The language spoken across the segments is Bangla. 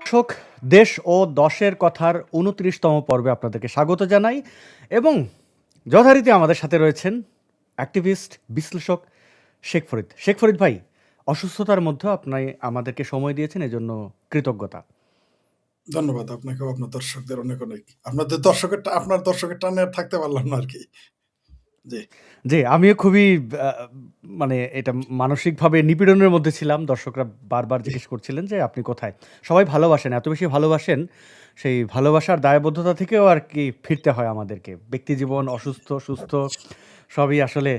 দর্শক, দেশ ও দশের কথার ২৯তম পর্বে আপনাদেরকে স্বাগত জানাই এবং যথারীতি আমাদের সাথে রয়েছেন অ্যাক্টিভিস্ট, বিশ্লেষক শেখ ফরিদ। শেখ ফরিদ ভাই, অসুস্থতার মধ্যে আপনি আমাদেরকে সময় দিয়েছেন, এজন্য কৃতজ্ঞতা। ধন্যবাদ আপনাকেও, আপনার দর্শকদের অনেক অনেক। আপনার দর্শকের টানে আর থাকতে পারলাম না আর কি। জি, আমিও খুবই মানে এটা মানসিকভাবে নিপীড়নের মধ্যে ছিলাম। দর্শকরা বারবার জিজ্ঞেস করছিলেন যে আপনি কোথায়? সবাই ভালোবাসেন, এত বেশি ভালোবাসেন, সেই ভালোবাসার দায়বদ্ধতা থেকেও আর কি ফিরতে হয় আমাদেরকে। ব্যক্তিজীবন, অসুস্থ, সুস্থ সবই আসলে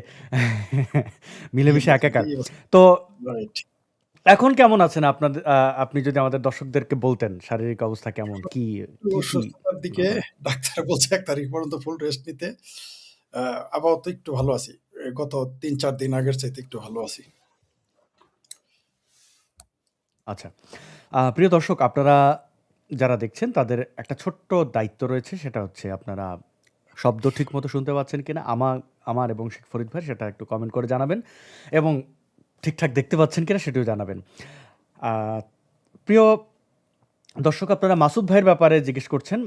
মিলেমিশে একাকার। তো এখন কেমন আছেন আপনাদের? আপনি যদি আমাদের দর্শকদেরকে বলতেন শারীরিক অবস্থা কেমন, কি অসুস্থতার দিকে ডাক্তার বলছে ১ তারিখ পর্যন্ত ফুল রেস্ট নিতে। আপাতত একটু ভালো আছি। গত ৩-৪ দিন আগের চাইতে একটু ভালো আছি। আচ্ছা, প্রিয় দর্শক, আপনারা যারা দেখছেন তাদের একটা ছোট্ট দায়িত্ব রয়েছে, সেটা হচ্ছে আপনারা শব্দ ঠিক মতো শুনতে পাচ্ছেন কিনা আমার এবং শেখ ফরিদ ভাই সেটা একটু কমেন্ট করে জানাবেন, এবং ঠিকঠাক দেখতে পাচ্ছেন কিনা সেটিও জানাবেন। প্রিয় দর্শক, আপনারা মাসুদ ভাইয়ের ব্যাপারে জিজ্ঞেস করছেন।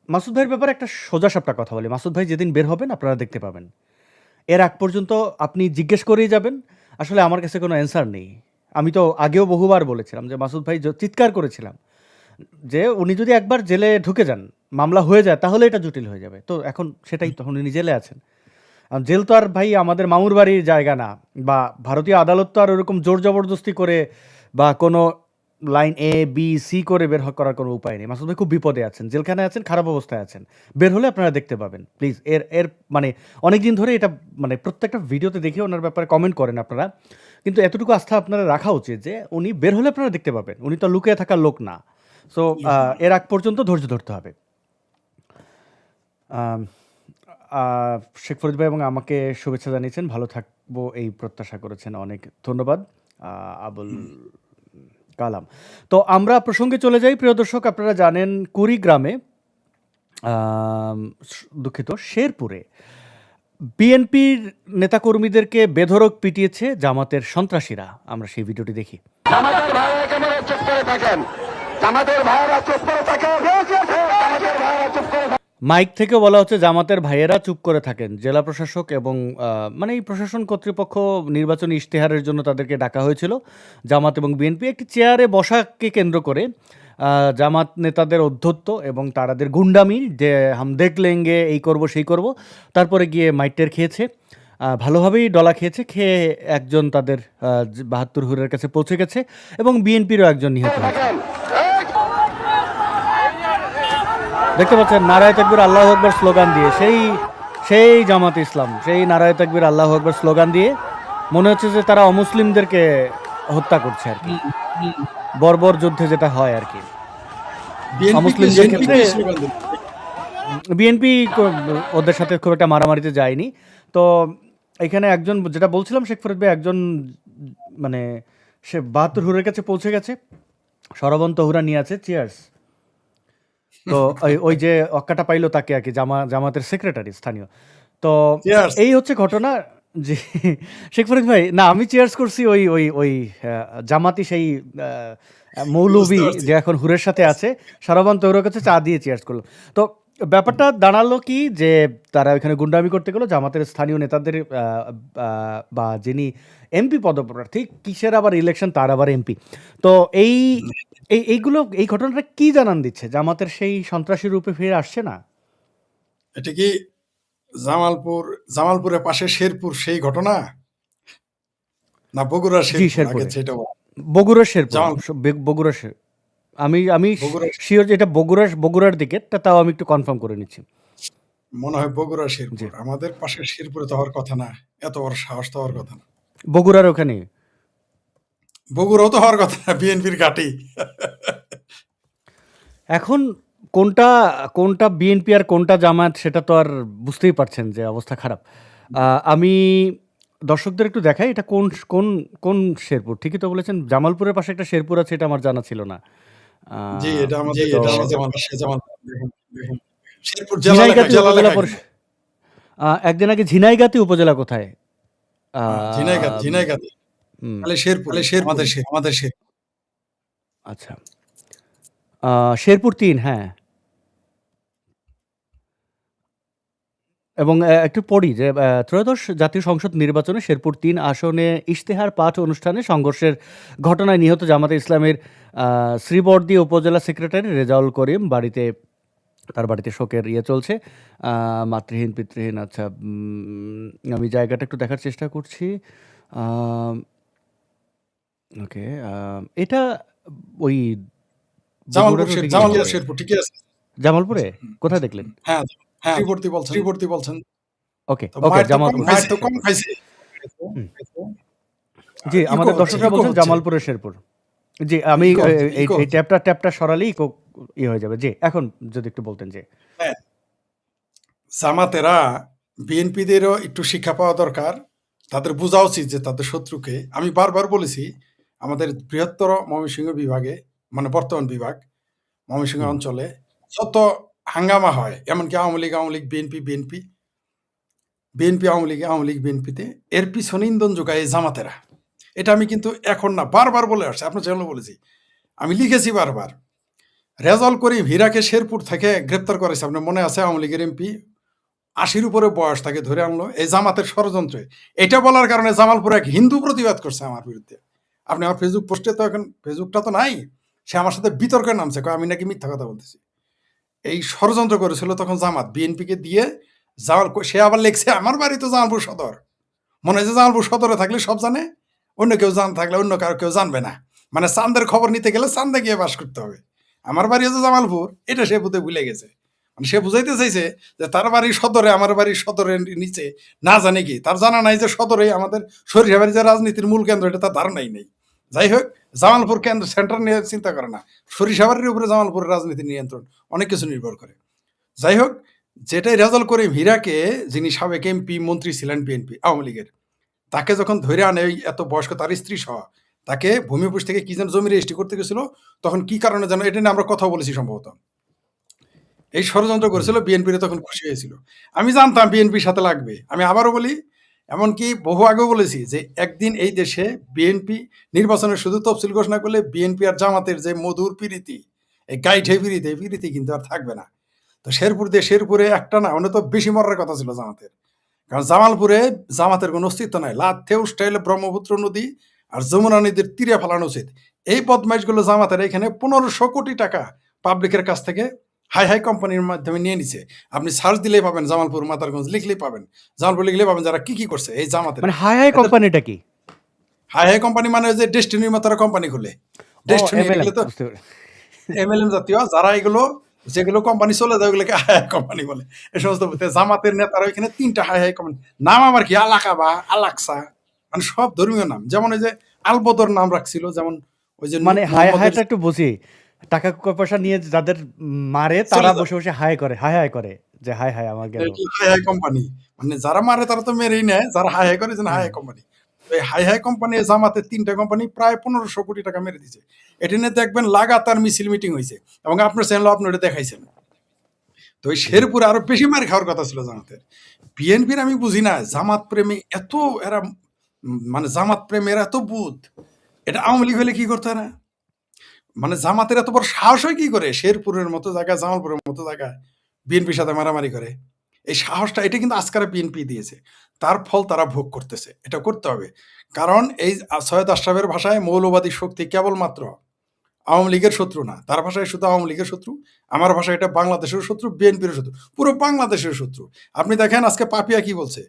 মাসুদ ভাইয়ের ব্যাপারে একটা সোজাসাপটা কথা বলি। মাসুদ ভাই যেদিন বের হবেন আপনারা দেখতে পাবেন। এর আগ পর্যন্ত আপনি জিজ্ঞেস করেই যাবেন, আসলে আমার কাছে কোনো অ্যান্সার নেই। আমি তো আগেও বহুবার বলেছিলাম যে মাসুদ ভাই চিৎকার করেছিলাম যে উনি যদি একবার জেলে ঢুকে যান, মামলা হয়ে যায়, তাহলে এটা জটিল হয়ে যাবে। তো এখন সেটাই, তখন উনি জেলে আছেন। জেল তো আর ভাই আমাদের মামুর বাড়ির জায়গা না, বা ভারতীয় আদালত তো আর ওরকম জোর জবরদস্তি করে বা কোনো লাইন A B C করে বের করার কোনো উপায় নেই। মাসুদ ভাই খুব বিপদে আছেন, জেলখানায় আছেন, খারাপ অবস্থায় আছেন। বের হলে আপনারা দেখতে পাবেন প্লিজ। এর মানে অনেক দিন ধরে এটা মানে প্রত্যেকটা ভিডিওতে দেখে ওনার ব্যাপারে কমেন্ট করেন আপনারা, কিন্তু এতটুকু আস্থা আপনারা রাখা উচিত যে উনি বের হলে আপনারা দেখতে পাবেন। উনি তো লুকিয়ে থাকার লোক না। সো এর আগ পর্যন্ত ধৈর্য ধরতে হবে। শেখ ফরিদ ভাই এবং আমাকে শুভেচ্ছা জানিয়েছেন, ভালো থাকবো এই প্রত্যাশা করেছেন, অনেক ধন্যবাদ আবুল কালাম। তো আমরা প্রসঙ্গে চলে যাই। প্রিয় দর্শক, আপনারা জানেন কুড়িগ্রামে, দুঃখিত, শেরপুরে বিএনপির নেতাকর্মীদেরকে বেধড়ক পিটিয়েছে জামাতের সন্ত্রাসীরা। আমরা সেই ভিডিওটি দেখি। মাইক থেকে বলা হচ্ছে জামাতের ভাইয়েরা চুপ করে থাকেন। জেলা প্রশাসক এবং মানে এই প্রশাসন কর্তৃপক্ষ নির্বাচনী ইশতেহারের জন্য তাদেরকে ডাকা হয়েছিল। জামাত এবং বিএনপি একটি চেয়ারে বসাকে কেন্দ্র করে জামাত নেতাদের অধ্যত্ব এবং তাদের গুন্ডামি, যে হাম দেখ লেঙ্গে, এই করব সেই করব, তারপরে গিয়ে মাইটের খেয়েছে, ভালোভাবেই ডলা খেয়েছে। খেয়ে একজন তাদের ৭২ হুরের কাছে পৌঁছে গেছে এবং বিএনপিরও একজন নিহত হয়েছে। দেখতে পাচ্ছেন নারায়ে তাকবীর আল্লাহু আকবার স্লোগান দিয়ে, সেই জামাত ইসলাম, সেই নারায়ে তাকবীর আল্লাহু আকবার স্লোগান দিয়ে মনে হচ্ছে যে তারা অমুসলিমদেরকে হত্যা করছে আর কি, বর্বর যুদ্ধে যেটা হয় আর কি অমুসলিমদের ক্ষেত্রে। বিএনপি ওদের সাথে খুব একটা মারামারিতে যায়নি। তো এখানে একজন, যেটা বলছিলাম শেখ ফরিদ ভাই, একজন মানে সে ৭২ হুরের কাছে পৌঁছে গেছে, সরবন্ত হুরা নিয়ে আছে, চিয়ার্স। তো ওই যে অক্কাটা পাইলো তাকে আর কি, জামাতের সেক্রেটারি স্থানীয়। তো এই হচ্ছে ঘটনা। যে শেখ ফরিদ ভাই, না আমি চিয়ার্স করছি ওই ওই ওই জামাতি সেই মৌলবী যে এখন হুরের সাথে আছে, সরবন্ত হুরের কাছে চা দিয়ে চিয়ার্স করলো। তো ব্যাপারটা দাঁড়ালো কি, যে তারা ওইখানে গুন্ডামি করতে গেলো, জামাতের স্থানীয় নেতাদের বা যিনি এমপি পদপ্রার্থী, কিসের আবার ইলেকশন, তার আবার এমপি। তো এই ঘটনাটা কি জানান দিচ্ছে? জামাতের সেই সন্ত্রাসী রূপে ফিরে আসছে না? এটা কি জামালপুরের পাশে শেরপুর সেই ঘটনা, না বগুড়ার শেরপুর? বগুড়ার শেরপুর, বগুড়ার শেরপুর। আমি শিওর যে এটা বগুড়ার দিকে, তাও আমি একটু কনফার্ম করে নিচ্ছি। মনে হয় বগুড়ার শেরপুর। আমাদের পাশে শেরপুরে তো হওয়ার কথা না, এত বড় সাহস তো হওয়ার কথা না। বগুড়ার ওখানে, বগুড়াও তো হওয়ার কথা না, বিএনপির ঘাঁটি। এখন কোনটা বিএনপি আর কোনটা জামাত সেটা তো আর বুঝতেই পারছেন যে অবস্থা খারাপ। আমি দর্শকদের একটু দেখাই এটা কোন শেরপুর। ঠিকই তো বলেছেন, জামালপুরের পাশে একটা শেরপুর আছে, এটা আমার জানা ছিল না। একদিন আগে ঝিনাইগাতি উপজেলা কোথায়? হুম, তাহলে শেরপুরে, আমাদের শেরপুর। আচ্ছা। শেরপুর ৩, হ্যাঁ। এবং একটু পড়ি যে ত্রয়োদশ জাতীয় সংসদ নির্বাচনে শেরপুর ৩ আসনে ইশতেহার পাঠ অনুষ্ঠানে সংঘর্ষের ঘটনায় নিহত জামাতে ইসলামের শ্রীবর্দী উপজেলা সেক্রেটারি রেজাউল করিম তার বাড়িতে শোকের চলছে। মাতৃহীন, পিতৃহীন, আচ্ছা, আমি জায়গাটা একটু দেখার চেষ্টা করছি। আম ওকে, এটা ওই জামালপুর, বগুড়ার ওদিকেই জামালপুর, হবে। শেরপুর ঠিকই আছে। জামালপুরে? হুম, কোথায় দেখলেন? হ্যাঁ, শ্রীবর্তী বলছেন। ওকে, তো ওকে, মায়ের তো জামালপুর, কম শেরপুর। খাইছে। হুম। জি, ইকো আমাদের হচ্ছে, দর্শকরা বলছেন জামালপুরের শেরপুর। জি, আমি ইকো হচ্ছে, এই ইকো এই হচ্ছে। ট্যাপটা সরালেই হয়ে যাবে। জি, এখন যদি একটু বলতেন যে। হ্যাঁ, জামাতেরা বিএনপিদেরও একটু শিক্ষা পাওয়া দরকার। তাদের বোঝা উচিত যে তাদের শত্রুকে, আমি বারবার বলেছি, আমাদের বৃহত্তর ময়মনসিংহ বিভাগে, মানে বর্তমান বিভাগ, ময়মনসিংহ হুম, অঞ্চলে যত হাঙ্গামা হয়, এমনকি আওয়ামী লীগ, বিএনপি, আওয়ামী লীগ, বিএনপিতে, এর পিছনে ইন্ধন যোগায় এই জামাতেরা। এটা আমি কিন্তু এখন না, বারবার বলে আসছি, আপনার চ্যানেলে বলেছি, আমি লিখেছি বারবার। রেজাউল করিম হীরাকে শেরপুর থেকে গ্রেপ্তার করেছে, আপনার মনে আছে? আওয়ামী লীগের এমপি, ৮০-র উপরে বয়স, তাকে ধরে আনলো এই জামাতের ষড়যন্ত্রে। এটা বলার কারণে জামালপুরে এক হিন্দু প্রতিবাদ করছে আমার বিরুদ্ধে। আপনি আমার ফেসবুক পোস্টে, তো এখন ফেসবুকটা তো নাই, সে আমার সাথে বিতর্কে নামছে, কয় আমি নাকি মিথ্যা কথা বলতেছি। এই ষড়যন্ত্র করেছিল তখন জামাত বিএনপিকে দিয়ে। সে আবার লিখছে আমার বাড়ি তো জামালপুর সদর, মনে হয় যে জামালপুর সদরে থাকলে সব জানে, অন্য কেউ থাকলে অন্য কারো কেউ জানবে না। মানে চান্দের খবর নিতে গেলে চান্দে গিয়ে বাস করতে হবে। আমার বাড়ি হচ্ছে জামালপুর, এটা সে বুঝে ভুলে গেছে। মানে সে বুঝাইতে চাইছে যে তার বাড়ি সদরে, আমার বাড়ি সদরের নিচে, না জানে কি, তার জানা নাই যে সদরে আমাদের সরিষাবাড়ি যে রাজনীতির মূল কেন্দ্র, এটা তার ধারণাই নেই। যাই হোক, জামালপুর কেন্দ্র সেন্টার নিয়ে চিন্তা করে না, সরিষাবাড়ির উপরে জামালপুরের রাজনীতির নিয়ন্ত্রণ অনেক কিছু নির্ভর করে। যাই হোক, যেটাই রেজাউল করিম হীরাকে, যিনি সাবেক এমপি মন্ত্রী ছিলেন বিএনপি আওয়ামী লীগের, তাকে যখন ধরে আনে ওই এত বয়স্ক তার স্ত্রী সহ, তাকে ভূমিপুষ থেকে কি যেন জমি রেজিস্ট্রি করতে গেছিল, তখন কি কারণে যেন, এটা নিয়ে আমরা কথা বলেছি সম্ভবত, এই ষড়যন্ত্র হুম, করেছিল, বিএনপির তখন খুশি হয়েছিল। আমি জানতাম বিএনপির সাথে লাগবে। আমি আবারও বলি, এমনকি বহু আগেও বলেছি যে একদিন এই দেশে বিএনপি নির্বাচনের শুধু তফসিল ঘোষণা করলে বিএনপি আর জামাতের যে মধুর প্রীতি, এই গাইঠে প্রীতি, এই প্রীতি কিন্তু আর থাকবে না। তো শেরপুরে একটা না, অনেক তো বেশি মরার কথা ছিল জামাতের। কারণ জামালপুরে জামাতের কোনো অস্তিত্ব নাই। লাথেউ স্টাইলে ব্রহ্মপুত্র নদী আর যমুনা নদীর তীরে ফেলানো উচিত। এই বদমাইশগুলো জামাতের এখানে ১৫০০ কোটি টাকা পাবলিকের কাছ থেকে হাই কোম্পানির মাধ্যমে নিয়ে নিছে। আপনি সার্চ দিলেই পাবেন, জামালপুর মাতারগঞ্জ লিখলেই পাবেন। জামালপুর লিখলেই পাবেন যারা কি করছে এই জামাতের। মানে হাই এদের কোম্পানিটা কি? হাই কোম্পানি মানে ওই যে ডেস্টিনির মতো কোম্পানি খুলে। ও, ডেস্টিনি এমএলএম, এগুলো তো বুঝতে পেরেছি। এমএলএম জাতীয় যারা, এগুলো যেগুলো কোম্পানি চলে যায় ওগুলোকে হাই কোম্পানি বলে। এই সমস্ত জামাতের নেতারা ওইখানে ৩টা হাই কোম্পানি নাম, আমার কি আলাকাবা, আলাকসা, মানে সব ধর্মীয় নাম। যেমন ওই যে আলবদর নাম রাখছিল, যেমন ওই যে মানে মোহাম্মদের হাইটা একটু বুঝি। টাকা পয়সা নিয়ে যাদের মারে তারা চলে যায়। বসে হাই করে যে হাই আমার গেল। হাই কোম্পানি, মানে যারা মারে তারা তো মেরেই নেয়, যারা হাই করে যেন হ্যাঁ। হাই কোম্পানি। এই হাই কোম্পানি জামাতের ৩টা কোম্পানি প্রায় ১৫০০ কোটি টাকা মেরে দিছে। এটা নিয়ে দেখবেন লাগাতার মিছিল মিটিং হয়েছে, এবং আপনার চ্যানেল আপনি ওটা দেখাইছেন। তো ওই জি। শেরপুরে আরো বেশি মার খাওয়ার কথা ছিল জামাতের। বিএনপির আমি বুঝি না, জামাত প্রেমী এত, এরা মানে জামাত প্রেমের এত বুধ, এটা আওয়ামী লীগ হলে কি করতো না? মানে জামাতের এত বড় সাহস হয় কি করে শেরপুরের মতো জায়গায়, জামালপুরের মতো জায়গায় বিএনপির সাথে মারামারি করে? এই সাহসটা, এটা কিন্তু আজকার বিএনপি দিয়েছে, তার ফল তারা ভোগ করতেছে। এটা করতে হবে, কারণ এই সৈয়দ আশরাফের ভাষায় মৌলবাদী শক্তি কেবলমাত্র আওয়ামী লীগের শত্রু না, তার ভাষায় শুধু আওয়ামী লীগের শত্রু, আমার ভাষায় এটা বাংলাদেশের শত্রু, বিএনপির শত্রু, পুরো বাংলাদেশের শত্রু। আপনি দেখেন আজকে পাপিয়া কি বলছে,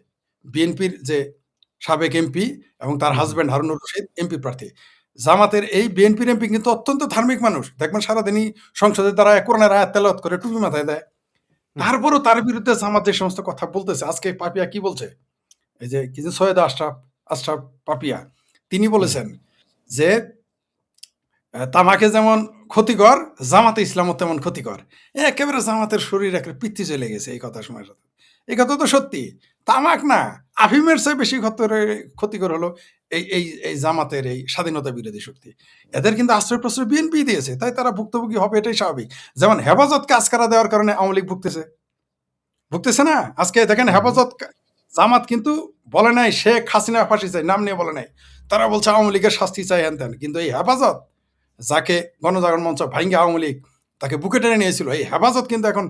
বিএনপির যে সাবেক এমপি এবং তার হুম, হুম। হাজব্যান্ড হারুনুর রশিদ এমপি প্রার্থী, জামাতের এই বিএনপির এমপি কিন্তু অত্যন্ত ধার্মিক মানুষ। দেখবেন সারাদিনই সংসদে তারা কোরআনের আয়াত তেলাওয়াত করে টুপি মাথায় দেয়। হুম, তারপরও তার বিরুদ্ধে জামাত যে সমস্ত কথা বলতেছে, আজকে পাপিয়া কি বলছে, এই যে কিছু সৈয়দ আশরাফ আশরাফ পাপিয়া, তিনি হুম। বলেছেন যে তামাকে যেমন ক্ষতিকর, জামাতে ইসলামও তেমন ক্ষতিকর। একেবারে জামাতের শরীর একটা পিত্তি চলে গেছে এই কথা সময়ের সাথে। এই কথা তো সত্যি। তামাক না, আফিমের চেয়ে বেশি ক্ষতিকর হলো এই জামাতের এই স্বাধীনতা বিরোধী শক্তি। এদের কিন্তু আশ্রয় প্রশ্রয় বিএনপি দিয়েছে, তাই তারা ভুক্তভোগী হবে, এটাই স্বাভাবিক। যেমন হেফাজতকে আজকারা দেওয়ার কারণে আওয়ামী লীগ ভুগতেছে না। আজকে দেখেন হুম, হুম। জামাত কিন্তু বলে নাই শেখ হাসিনা ফাঁসি চাই, নাম নিয়ে বলে নাই। তারা বলছে আওয়ামী লীগের শাস্তি চাই হ্যান ত্যান, কিন্তু এই হেফাজত যাকে গণজাগরণ মঞ্চ ভাঙ্গে আওয়ামী লীগ তাকে বুকে টেনে নিয়েছিল, এই হেফাজত কিন্তু এখন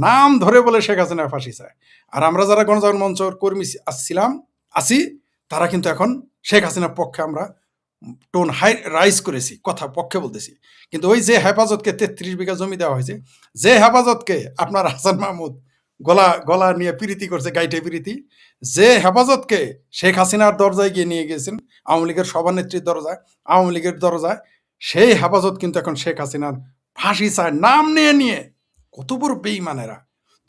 নাম ধরে বলে শেখ হাসিনা ফাঁসি চায়। আর আমরা যারা গণজাগরণ মঞ্চর কর্মী আছি, তারা কিন্তু এখন শেখ হাসিনার পক্ষে আমরা টোন হাই রাইজ করেছি, কথা পক্ষে বলতেছি। কিন্তু ওই যে হেফাজতকে 33 বিঘা জমি দেওয়া হয়েছে, যে হেফাজতকে আপনার হাসান মাহমুদ গলা গলা নিয়ে প্রীতি করছে, গাইটে প্রীতি, যে হেফাজতকে শেখ হাসিনার দরজায় গিয়ে নিয়ে গেছেন, আওয়ামী লীগের সভানেত্রীর দরজায়, আওয়ামী লীগের দরজায়, সেই হেফাজত কিন্তু এখন শেখ হাসিনার ফাঁসি চায় নাম নিয়ে নিয়ে। কত বড় বেঈমানেরা!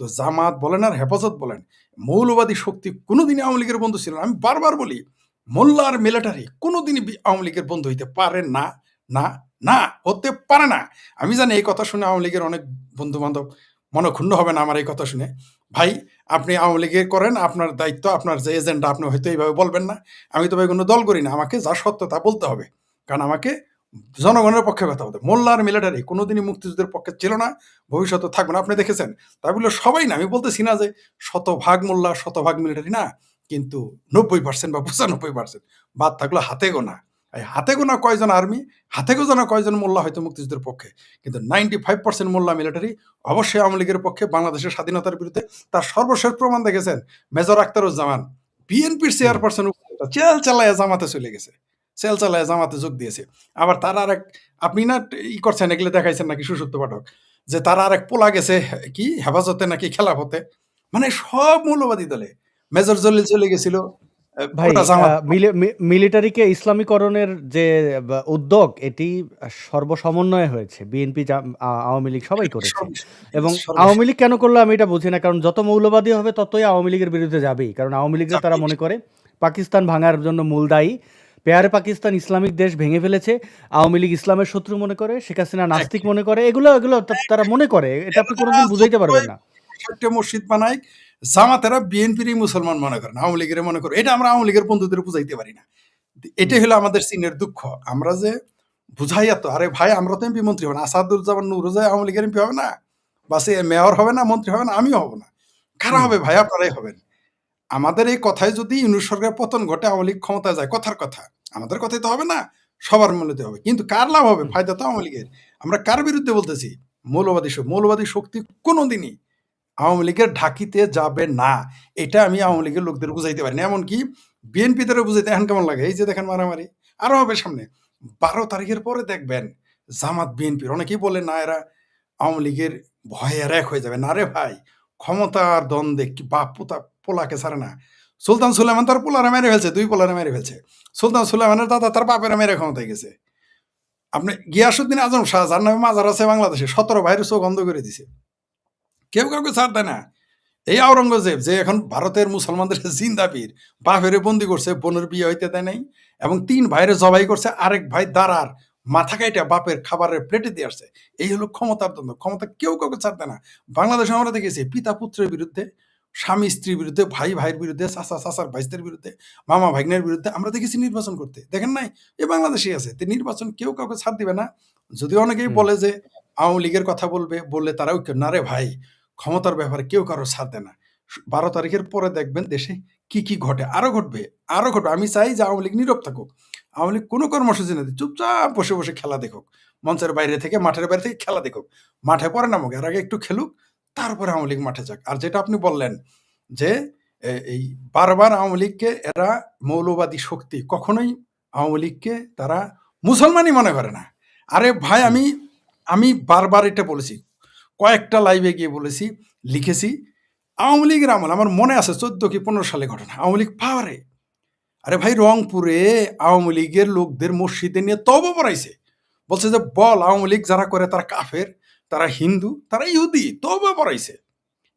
তো জামাত বলেন আর হেফাজত বলেন, মৌলবাদী শক্তি কোনোদিনই আওয়ামী লীগের বন্ধু ছিল না। আমি বারবার বলি, মোল্লা আর মিলিটারি কোনোদিনই আওয়ামী লীগের বন্ধু হইতে পারে না, না, না, হতে পারে না। আমি জানি এই কথা শুনে আওয়ামী লীগের অনেক বন্ধু বান্ধব মনক্ষুণ্ণ হবে না আমার এই কথা শুনে। ভাই, আপনি আওয়ামী লীগের করেন, আপনার দায়িত্ব, আপনার যে এজেন্ডা, আপনি হয়তো এইভাবে বলবেন না। আমি তো ভাই কোনো দল করি না, আমাকে যা সত্য তা বলতে হবে, কারণ আমাকে জনগণের পক্ষে কথা বলতে। মোল্লা আর মিলিটারি কোনোদিনই মুক্তিযুদ্ধের পক্ষে ছিল না, ভবিষ্যতে থাকবে না। আপনি দেখেছেন, তাই বলে সবাই না, আমি বলতেছি না যে 100% মোল্লা 100% মিলিটারি না, কিন্তু 90% বা 95% বাদ থাকলো হাতে গোনা। এই হাতে গোনা কয়জন আর্মি, হাতে গোনা কয়জন মোল্লা হয়তো মুক্তিযুদ্ধের পক্ষে, কিন্তু 95% মোল্লা মিলিটারি অবশ্যই আওয়ামী লীগের পক্ষে, বাংলাদেশের স্বাধীনতার বিরুদ্ধে। তার সর্বশেষ প্রমাণ দেখেছেন মেজর আখতারুজ্জামান, বিএনপির হুম। চেয়ারপারসন, চেল চালায় জামাতে চলে গেছে, সেল চালায় জামাতে যোগ দিয়েছে। আবার তার আরেক, আপনি না করছেন, এগুলো দেখাইছেন নাকি সুসুপ্ত পাঠক, যে তার আরেক পোলা গেছে কি হেফাজতে নাকি খেলাফতে। মানে সব মৌলবাদী দলে। মেজর জলিল চলে গেছিল, ভাই, ওটা জামাত। মিলিটারিকে ইসলামীকরণের যে উদ্যোগ, এটি সর্বসমন্বয়ে হয়েছে। বিএনপি, আওয়ামী লীগ সবাই করেছে। এবং সর্বশেষ আওয়ামী লীগ কেন করলো আমি এটা বুঝি না, কারণ যত মৌলবাদী হবে ততই আওয়ামী লীগের বিরুদ্ধে যাবেই। কারণ আওয়ামী লীগরা তারা মনে করে পাকিস্তান ভাঙার জন্য মূল দায়ী। পেয়ারে পাকিস্তান ইসলামিক দেশ ভেঙে ফেলেছে, আওয়ামী লীগ ইসলামের শত্রু মনে করে, শেখ হাসিনা নাস্তিক মনে করে, এগুলো এগুলো তারা মনে করে। এটা আপনি কোনোদিন বুঝাইতে পারবেন না। একটা মসজিদ বানায়, জামাতেরা বিএনপিরই মুসলমান মনে করেন, আওয়ামী লীগের মনে করে। এটা আমরা আওয়ামী লীগের বন্ধুদের বুঝাইতে পারি না। এটাই হলো আমাদের চীনের দুঃখ। আমরা যে বুঝাই এত, আরে ভাই আমরা তো এমপি মন্ত্রী হবে না, আসাদুজ্জামান নুরুজাই আওয়ামী লীগের এমপি হবে না, বা সে মেয়র হবে না, মন্ত্রী হবে না, আমিও হব না। কারা হুম। হবে ভাই? আপনারাই হবেন। আমাদের এই কথায় যদি ইউনূস সরকারের পতন ঘটে, আওয়ামী লীগ ক্ষমতায় যায়, কথার কথা, আমাদের কথাই তো হবে না, সবার মূল্যতে হবে। কিন্তু কার লাভ হবে? ফায়দা তো আওয়ামী লীগের। আমরা কার বিরুদ্ধে বলতেছি? মৌলবাদী শক্তি কোনোদিনই আওয়ামী লীগের ঢাকিতে যাবে না। এটা আমি আওয়ামী লীগের লোকদের বুঝাইতে পারি না। এমনকি বিএনপিদেরও বুঝাইতে এখন কেমন লাগে, এই যে দেখেন মারামারি আরো হবে সামনে। 12 তারিখের পরে দেখবেন জামাত বিএনপির অনেকেই বলে না, এরা আওয়ামী লীগের ভয়ে এরা এক হয়ে যাবে। না রে ভাই, ক্ষমতার দ্বন্দ্বে কি বাপ পোতা পোলাকে ছাড়ে না। সুলতান সুলেমান তার পোলারে মেরে ফেলছে, 2 পোলারে মেরে ফেলছে। সুলতান সুলেমানের দাদা তার বাপেরা মেরে ক্ষমতায় গেছে। আপনি গিয়াসুদ্দিন আজম শাহ, যার নামে মাজার আছে বাংলাদেশে, 17 ভাইয়ের চোখ অন্ধ করে দিছে। কেউ কাউকে ছাড় দেয় না। এই আওরঙ্গজেব, যে এখন ভারতের মুসলমানদের জিন্দা পীর, বাপেরে বন্দি করছে, বোনের বিয়ে হইতে দেয় নাই, এবং 3 ভাইরে জবাই করছে, আরেক ভাই দাঁড়ার মাথা কাইটা বাপের খাবারের প্লেটে দিয়ে আসছে। এই হলো ক্ষমতার দ্বন্দ্ব। ক্ষমতা কেউ কাউকে ছাড়তে না। বাংলাদেশে আমরা দেখেছি পিতা পুত্রের বিরুদ্ধে, স্বামী স্ত্রীর বিরুদ্ধে, ভাই ভাইয়ের বিরুদ্ধে, চাচা চাচার ভাইদের বিরুদ্ধে, মামা ভাগ্নের বিরুদ্ধে আমরা দেখেছি নির্বাচন করতে। দেখেন নাই? এই বাংলাদেশেই আছে। তো নির্বাচন কেউ কাউকে ছাড় দিবে না। যদিও অনেকেই হুম। বলে যে আওয়ামী লীগের কথা বললে তারা ঐক্য। না রে ভাই, ক্ষমতার ব্যাপারে কেউ কারো ছাড় দেয় না। 12 তারিখের পরে দেখবেন দেশে কি, কি ঘটে। আরো ঘটবে, আরো ঘটবে। আমি চাই যে আওয়ামী লীগ নীরব থাকুক। আওয়ামী লীগ কোনো কর্মসূচি না দিয়ে চুপচাপ বসে, বসে খেলা দেখুক। মঞ্চের বাইরে থেকে, মাঠের বাইরে থেকে খেলা দেখুক। মাঠে পরে নামুক, এর আগে একটু খেলুক, তারপরে আওয়ামী লীগ মাঠে যাক। আর যেটা আপনি বললেন যে এই বারবার আওয়ামী লীগকে এরা মৌলবাদী শক্তি, কখনোই আওয়ামী লীগকে তারা মুসলমানই মনে করে না। আরে ভাই, হুম। আমি বারবার এটা বলেছি। কয়েকটা লাইভে গিয়ে বলেছি, লিখেছি। আওয়ামী লীগের আমল আমার মনে আছে 14 কি 15 সালে ঘটনা। আওয়ামী লীগ পাওয়ারে। আরে ভাই, রংপুরে আওয়ামী লীগের লোকদের মসজিদে নিয়ে তওবা পড়াইছে। বলছে যে বল আওয়ামী লীগ যারা করে তারা কাফের, তারা হিন্দু, তারা ইহুদি, তওবা পড়াইছে।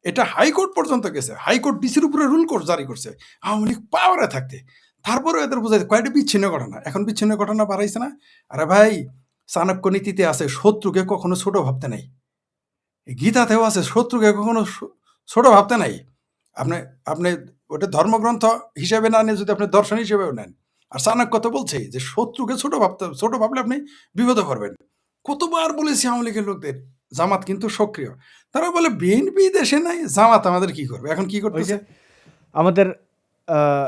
এটা হাইকোর্ট পর্যন্ত গেছে। হাইকোর্ট ডিসির উপরে রুল জারি করছে আওয়ামী লীগ পাওয়ারে থাকতে। তারপরেও এদের বোঝাইছে কয়েকটা বিচ্ছিন্ন ঘটনা। এখন বিচ্ছিন্ন ঘটনা বাড়াইছে না? আরে ভাই, চাণক্য নীতিতে আছে শত্রুকে কখনো ছোট ভাবতে নাই। গীতাতেও আছে শত্রুকে কখনো ছোট ভাবতে নাই। আপনি আপনি ওটা ধর্মগ্রন্থ হিসেবে না নিয়ে যদি আপনি দর্শন হিসেবেও নেন, আর চাণক্য তো বলছেই যে শত্রুকে ছোট ভাবলে আপনি বিপদে পড়বেন। কতবার বলেছি আওয়ামী লীগের লোকদের, জামাত কিন্তু সক্রিয়। তারা বলে বিএনপি দেশে নাই, জামাত আমাদের কি করবে? এখন কি ওই যে করতেছে? আমাদের আহ,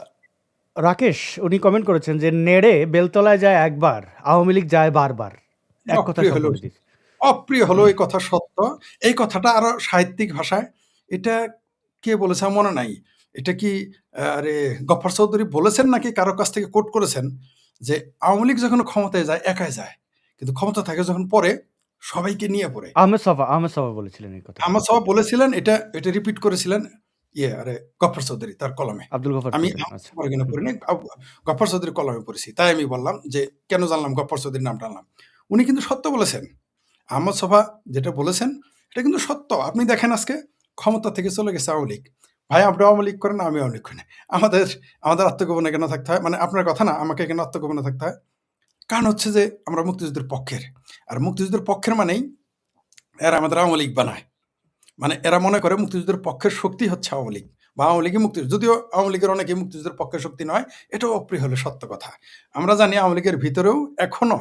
রাকেশ উনি কমেন্ট করেছেন যে, "নেড়ে বেলতলায় যায় একবার, আওয়ামী লীগ যায় বারবার।" এক কথায় অপ্রিয় সব হলেও বলে দিয়েছে। অপ্রিয় হলেও এই কথা সত্য। এই কথাটা আরো সাহিত্যিক ভাষায় এটা কে বলেছে আমার মনে নাই। এটা কি আরে গফফর চৌধুরী বলেছেন নাকি কারো কাছ থেকে কোট করেছেন যে, "আওয়ামী লীগ যখন ক্ষমতায় যায় একাই যায়। কিন্তু ক্ষমতা থাকে যখন পড়ে সবাইকে নিয়ে পড়ে।" আহমেদ ছফা বলেছিলেন এই কথা। আহমদ সাহাব বলেছিলেন এটা রিপিট করেছিলেন আরে গফফর চৌধুরী তার কলমে। আব্দুল গফার আমি চৌধুরী। আহমদ আচ্ছা। সাহাবের এখানে হুম। পড়িনি। গফফর চৌধুরীর কলমে পড়েছি। তাই আমি বললাম যে কেন জানলাম গফফর চৌধুরীর নামটা আনলাম। উনি কিন্তু সত্য বলেছেন। আহমদ ছফা যেটা বলেছেন এটা কিন্তু সত্য। আপনি দেখেন আজকে ক্ষমতা থেকে চলে গেছে আওয়ামী লীগ। ভাই আপনি আওয়ামী লীগ করেন, আমি আওয়ামী লীগ করি না। আমাদের আমাদের আত্মগোপনে কেন থাকতে হয়? মানে আপনার কথা না, আমাকে কেন আত্মগোপনে থাকতে হয়? কারণ হচ্ছে যে আমরা মুক্তিযুদ্ধের পক্ষের। আর মুক্তিযুদ্ধের পক্ষের মানেই এরা আমাদের আওয়ামী লীগ বানায়। মানে এরা মনে করে মুক্তিযুদ্ধের পক্ষের শক্তি হচ্ছে আওয়ামী লীগ বা আওয়ামী লীগই মুক্তিযুদ্ধ, যদিও আওয়ামী লীগের অনেকেই মুক্তিযুদ্ধের পক্ষের শক্তি নয়, এটাও অপ্রিয় হলে সত্য কথা। আমরা জানি আওয়ামী লীগের ভিতরেও এখনো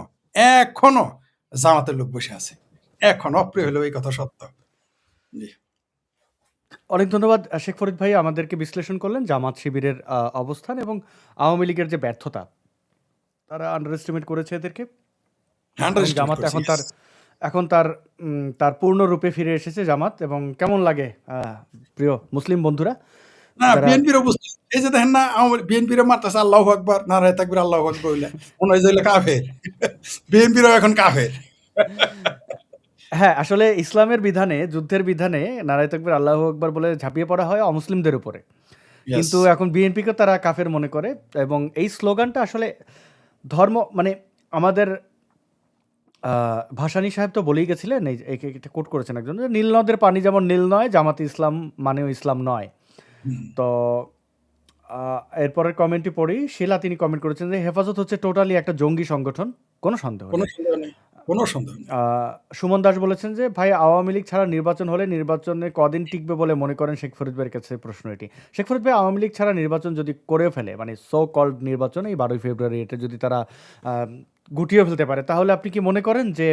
এখনো জামাতের লোক বসে আছে। এখন অপ্রিয় জি। হলেও এই কথা সত্য। জি। অনেক ধন্যবাদ শেখ ফরিদ ভাই আমাদেরকে বিশ্লেষণ করলেন জামাত শিবিরের অবস্থান এবং আওয়ামী লীগের যে ব্যর্থতা। তারা আন্ডার এস্টিমেট করেছে এদেরকে এবং আন্ডারএস্টিমেট জামাত করছি। এখন ইয়েস। তার পূর্ণ রূপে ফিরে এসেছে জামাত এবং কেমন লাগে প্রিয় মুসলিম বন্ধুরা না যারা বিএনপির অবস্থা এই যে দেখেন না, বিএনপির মারতেছে আল্লাহু আকবার, নারায়ে তাকবীর, আল্লাহু আকবার হইলে মনে হয় যে হইলো কাফের। বিএনপিরও এখন কাফের। হ্যাঁ, আসলে ইসলামের বিধানে, যুদ্ধের বিধানে নারায়ে তাকবীর, আল্লাহু আকবার বলে ঝাঁপিয়ে পড়া হয় অমুসলিমদের উপরে। ইয়েস। কিন্তু এখন বিএনপিকে তারা কাফের মনে করে এবং এই স্লোগানটা আসলে ধর্ম মানে আমাদের ভাসানী সাহেব তো বলেই গেছিলেন, এটা কোট করেছেন একজন যে, "নীল নদের পানি যেমন নীল নয়, জামাতে ইসলাম মানেও ইসলাম নয়।" হুম। তো এরপরের কমেন্টটি পড়ি। শিলা তিনি কমেন্ট করেছেন যে, "হেফাজত হচ্ছে টোটালি একটা জঙ্গি সংগঠন। কোনো সন্দেহ কোনো নেই।" সন্দেহ নেই। কোনো সন্দেহ নেই। আ সুমন দাস বলেছেন যে, "ভাই আওয়ামী লীগ ছাড়া নির্বাচন হলে নির্বাচনে কদিন টিকবে বলে মনে করেন?" শেখ ফরিদ ভাইয়ের কাছে প্রশ্ন এটি। শেখ ফরিদ ভাই আওয়ামী লীগ ছাড়া নির্বাচন যদি করে ফেলে, মানে সো কল্ড নির্বাচন এই ১২ই ফেব্রুয়ারি এটা যদি তারা আ গুটিয়ে ফেলতে পারে, তাহলে আপনি কি মনে করেন যে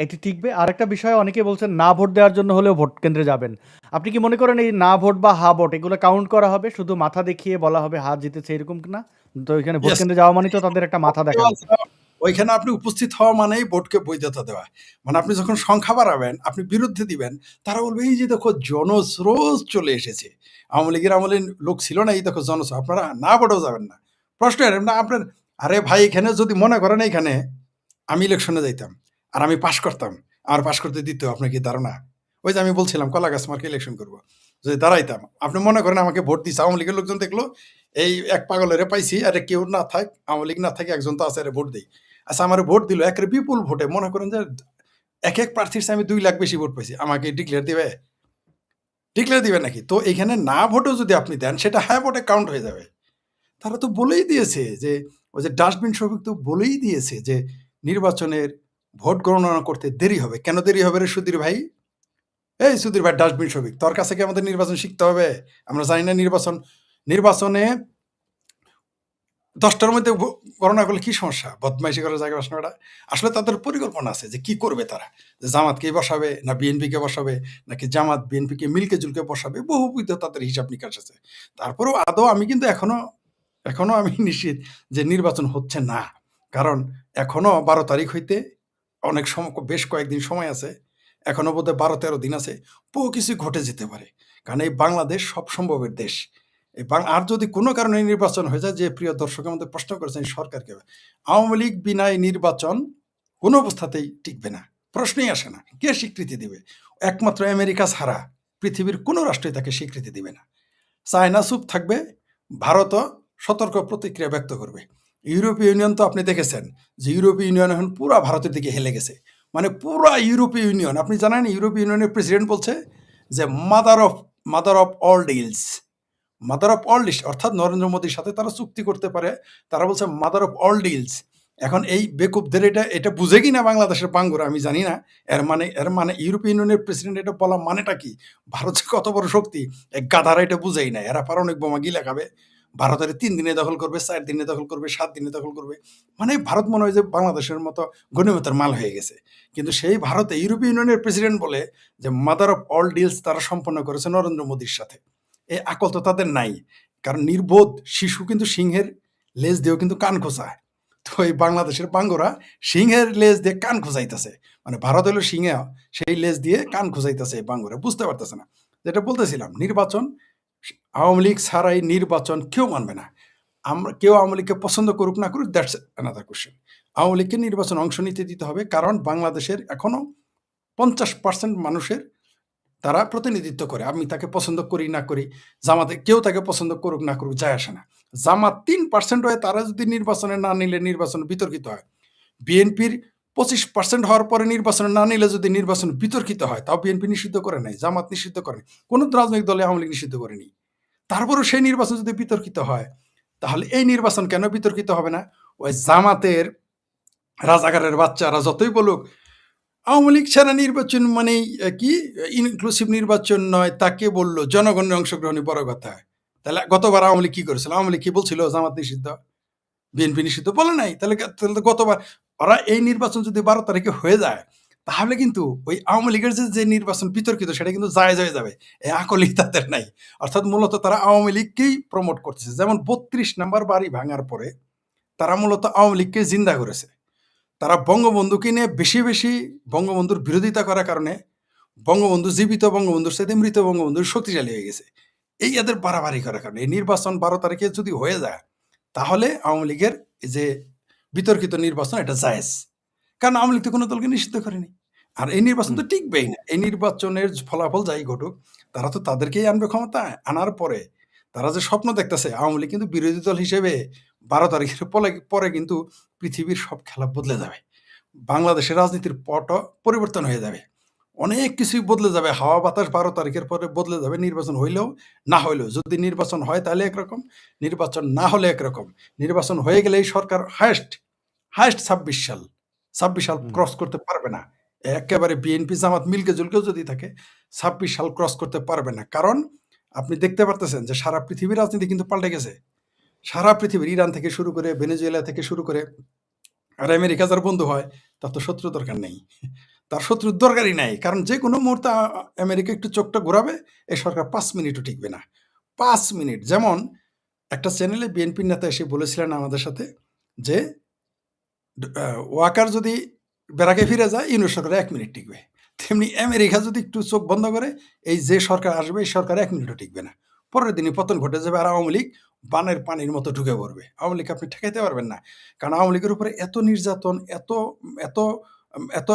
এটি টিকবে? আরেকটা বিষয় অনেকে বলছেন না ভোট দেওয়ার জন্য হলেও ভোট কেন্দ্রে যাবেন। আপনি কি মনে করেন এই না ভোট বা হা ভোট এগুলো কাউন্ট করা হবে? শুধু মাথা দেখিয়ে বলা হবে হা জিতেছে এরকম কি না? তো এখানে ভোট ইয়েস। কেন্দ্রে যাওয়া মানেই তো তাদের একটা মাথা দেখানো। ওইখানে আপনি উপস্থিত হওয়া মানেই ভোটকে বৈধতা দেওয়া। মানে আপনি যখন সংখ্যা বাড়াবেন, আপনি বিরুদ্ধে দিবেন, তারা বলবে এই যে দেখো জনস্রোত চলে এসেছে। আওয়ামী লীগের আমলে লোক ছিল না, এই দেখো জনস্রোত। আপনারা না ভোটেও যাবেন না। প্রশ্ন এরকম না আপনার, আরে ভাই এখানে যদি মনে করেন এইখানে আমি ইলেকশনে যাইতাম আর আমি পাস করতাম, আমার পাস করতে দিত আপনার কি ধারণা? ওই যে আমি বলছিলাম কলা গাছ মার্কে ইলেকশন করবো। যদি দাঁড়াইতাম, আপনি মনে করেন আমাকে ভোট দিচ্ছে, আওয়ামী লীগের লোকজন দেখলো এই এক পাগলেরে পাইছি, আরে কেউ না থাক, আওয়ামী লীগ না থাকে একজন তো আছে, আরে ভোট দেই। আচ্ছা আমার ভোট দিল একের বিপুল ভোটে, মনে করেন যে এক প্রার্থীর চেয়ে আমি ২ লাখ বেশি ভোট পাইছি, আমাকে ডিক্লেয়ার দিবে? ডিক্লেয়ার দিবে নাকি? তো এখানে না ভোটও যদি আপনি দেন সেটা হ্যাঁ ভোটে কাউন্ট হয়ে যাবে। তারা তো বলেই দিয়েছে যে ওই যে ডাস্টবিন শফিক তো বলেই দিয়েছে যে নির্বাচনের ভোট গণনা করতে দেরি হবে। কেন দেরি হবে রে সুধীর ভাই? এই সুধীর ভাই ডাস্টবিন শফিক, তোর কাছে কি আমাদের নির্বাচন শিখতে হবে? আমরা জানি না নির্বাচনে ১০ টার মধ্যে গণনা করলে কি সমস্যা? বদমাইশি করার জায়গা পাস না ওরা? আসলে তাদের পরিকল্পনা আছে যে কি করবে তারা? যে জামাতকেই বসাবে না বিএনপিকে বসাবে নাকি জামাত বিএনপিকে মিলকে জুলকে বসাবে? বহুবিধ তাদের হিসাব নিকাশ আছে। তারপরেও আদৌ আমি কিন্তু এখনো আমি নিশ্চিত যে নির্বাচন হচ্ছে না। কারণ এখনো ১২ তারিখ হইতে অনেক বেশ কয়েকদিন সময় আছে। এখনো বোধহয় ১২-১৩ দিন আছে। বহু কিছু ঘটে যেতে পারে। কারণ এই বাংলাদেশ সব সম্ভবের দেশ। আর যদি কোনো কারণে নির্বাচন হয়ে যায়, যে প্রিয় দর্শক আমাদের প্রশ্ন করেছেন সরকারকে, আওয়ামী লীগ বিনা এই নির্বাচন কোনো অবস্থাতেই টিকবে না। প্রশ্নই আসে না। কে স্বীকৃতি দিবে? একমাত্র আমেরিকা ছাড়া পৃথিবীর কোনো রাষ্ট্রই তাকে স্বীকৃতি দিবে না। চায়না চুপ থাকবে, ভারতও সতর্ক প্রতিক্রিয়া ব্যক্ত করবে। ইউরোপীয় ইউনিয়ন তো আপনি দেখেছেন যে ইউরোপীয় ইউনিয়ন এখন পুরা ভারতের দিকে হেলে গেছে। মানে পুরা ইউরোপীয় ইউনিয়ন, আপনি জানেন ইউরোপীয় ইউনিয়নের প্রেসিডেন্ট বলছে যে mother of all deals. Mother of all deals অর্থাৎ নরেন্দ্র মোদীর সাথে তারা চুক্তি করতে পারে। তারা বলছে মাদার অফ অল ডিলস। এখন এই বেকুবদের এটা বুঝে কিনা বাংলাদেশের বাঙ্গুরা আমি জানি না। এর মানে ইউরোপীয় ইউনিয়নের প্রেসিডেন্ট এটা বলা মানেটা কি? ভারত যে কত বড় শক্তি এই গাধারা এটা বুঝেই না। এরা পারমাণবিক বোমা গিলে খাবে। ভারতের ৩ দিনে দখল করবে, ৪ দিনে দখল করবে, ৭ দিনে দখল করবে। মানে ভারত মনে হয় যে বাংলাদেশের মতো গণিমতের মাল হয়ে গেছে। কিন্তু সেই ভারতে ইউরোপীয় ইউনিয়নের প্রেসিডেন্ট বলে যে মাদার অফ অল ডিলস তারা সম্পন্ন করেছে নরেন্দ্র মোদীর সাথে। এই আকল তো তাদের নাই। কারণ নির্বোধ শিশু কিন্তু সিংহের লেজ দিয়েও কিন্তু কান খোঁচায়। তো এই বাংলাদেশের বাঙ্গরা সিংহের লেজ দিয়ে কান খোঁচাইতেছে, মানে ভারত হলো সিংহে, সেই লেজ দিয়ে কান খোঁচাইতেছে এই বাঙ্গরা, বুঝতে পারতেছে না। যেটা বলতেছিলাম, নির্বাচন, আওয়ামী লীগ ছাড়াই নির্বাচন কেউ মানবে না। আমরা কেউ আওয়ামী লীগকে পছন্দ করুক না করুক, দ্যাটস অ্যানাদার কোশ্চেন। আওয়ামী লীগকে নির্বাচন অংশ নিতে দিতে হবে, কারণ বাংলাদেশের এখনো 50% মানুষের তারা প্রতিনিধিত্ব করে। আমি তাকে পছন্দ করি না করি, জামাতে কেউ তাকে পছন্দ করুক না করুক, যায় আসে না। জামাত 3% হয়ে তারা যদি নির্বাচনে না নিলে নির্বাচন বিতর্কিত হয়, বিএনপির 25% হওয়ার পরে নির্বাচনে না নিলে যদি নির্বাচন বিতর্কিত হয়, তাও বিএনপি নিষিদ্ধ করে নাই, জামাত নিষিদ্ধ করে নাই, কোনো রাজনৈতিক দলে আওয়ামী লীগ নিষিদ্ধ করেনি। তারপরেও সেই নির্বাচন যদি বিতর্কিত হয়, তাহলে এই নির্বাচন কেন বিতর্কিত হবে না? ওই জামাতের রাজাকারের বাচ্চারা যতই বলুক আওয়ামী লীগ ছাড়া নির্বাচন মানেই কি ইনক্লুসিভ নির্বাচন নয়, তাকে বললো জনগণের অংশগ্রহণই বড় কথা। তাহলে গতবার আওয়ামী লীগ কি করেছিল? আওয়ামী লীগ কি বলছিল জামাত নিষিদ্ধ, বিএনপি নিষিদ্ধ? বলে নাই। তাহলে তো গতবার ওরা এই নির্বাচন যদি 12 তারিখে হয়ে যায়, তাহলে কিন্তু ওই আওয়ামী লীগের যে নির্বাচন বিতর্কিত, সেটা কিন্তু জায়েজ হয়ে যাবে। এই আকলই তাদের নাই। অর্থাৎ মূলত তারা আওয়ামী লীগকেই প্রমোট করতেছে। যেমন 32 নাম্বার বাড়ি ভাঙার পরে তারা মূলত আওয়ামী লীগকে জিন্দা করেছে। তারা বঙ্গবন্ধুকে নিয়ে বেশি বেশি বঙ্গবন্ধুর বিরোধিতা করার কারণে বঙ্গবন্ধু জীবিত বঙ্গবন্ধুর সাথে মৃত বঙ্গবন্ধুর শক্তিশালী হয়ে গেছে। এই এদের বাড়াবাড়ি করার কারণে এই নির্বাচন 12 তারিখে যদি হয়ে যায়, তাহলে আওয়ামী লীগের এই যে বিতর্কিত নির্বাচন, এটা জায়েজ। কারণ আওয়ামী লীগ তো কোনো দলকে নিষিদ্ধ করেনি। আর এই নির্বাচন তো টিকবেই না। এই নির্বাচনের ফলাফল যাই ঘটুক, তারা তো তাদেরকেই আনবে ক্ষমতায়। আনার পরে তারা যে স্বপ্ন দেখতেছে, আওয়ামী লীগ কিন্তু বিরোধী দল হিসেবে 12 তারিখের পরে কিন্তু পৃথিবীর সব খেলা বদলে যাবে। বাংলাদেশের রাজনীতির পটও পরিবর্তন হয়ে যাবে। অনেক কিছুই বদলে যাবে। হাওয়া বাতাস 12 তারিখের পরে বদলে যাবে। নির্বাচন হইলেও না হইলেও। যদি নির্বাচন হয় তাহলে একরকম, নির্বাচন না হলে একরকম। নির্বাচন হয়ে গেলে এই সরকার হায়েস্ট 26 সাল, 26 সাল ক্রস করতে পারবে না। একেবারে বিএনপি জামাত মিলকে জুলকেও যদি থাকে, 26 সাল ক্রস করতে পারবে না। কারণ আপনি দেখতে পারতেছেন যে সারা পৃথিবীর রাজনীতি কিন্তু পাল্টে গেছে। সারা পৃথিবীর, ইরান থেকে শুরু করে, ভেনেজুয়েলা থেকে শুরু করে, আর আমেরিকা যার বন্ধু হয়, তার তো শত্রু দরকার নেই। তার শত্রুর দরকারই নাই। কারণ যে কোনো মুহূর্তে আমেরিকা একটু চোখটা ঘোরাবে, এই সরকার 5 মিনিটও টিকবে না। 5 মিনিট। যেমন একটা চ্যানেলে বিএনপির নেতা এসে বলেছিলেন আমাদের সাথে যে ওয়াকার যদি ব্যারাকে ফিরে যায়, ইউনূস সরকার 1 মিনিট টিকবে। তেমনি আমেরিকা যদি একটু চোখ বন্ধ করে, এই যে সরকার আসবে এই সরকার 1 মিনিটও টিকবে না। পরের দিনই পতন ঘটে যাবে, আর আওয়ামী লীগ বানের পানির মতো ঢুকে পড়বে। আওয়ামী লীগ আপনি ঠেকাইতে পারবেন না। কারণ আওয়ামী লীগের উপরে এত নির্যাতন, এত এত এত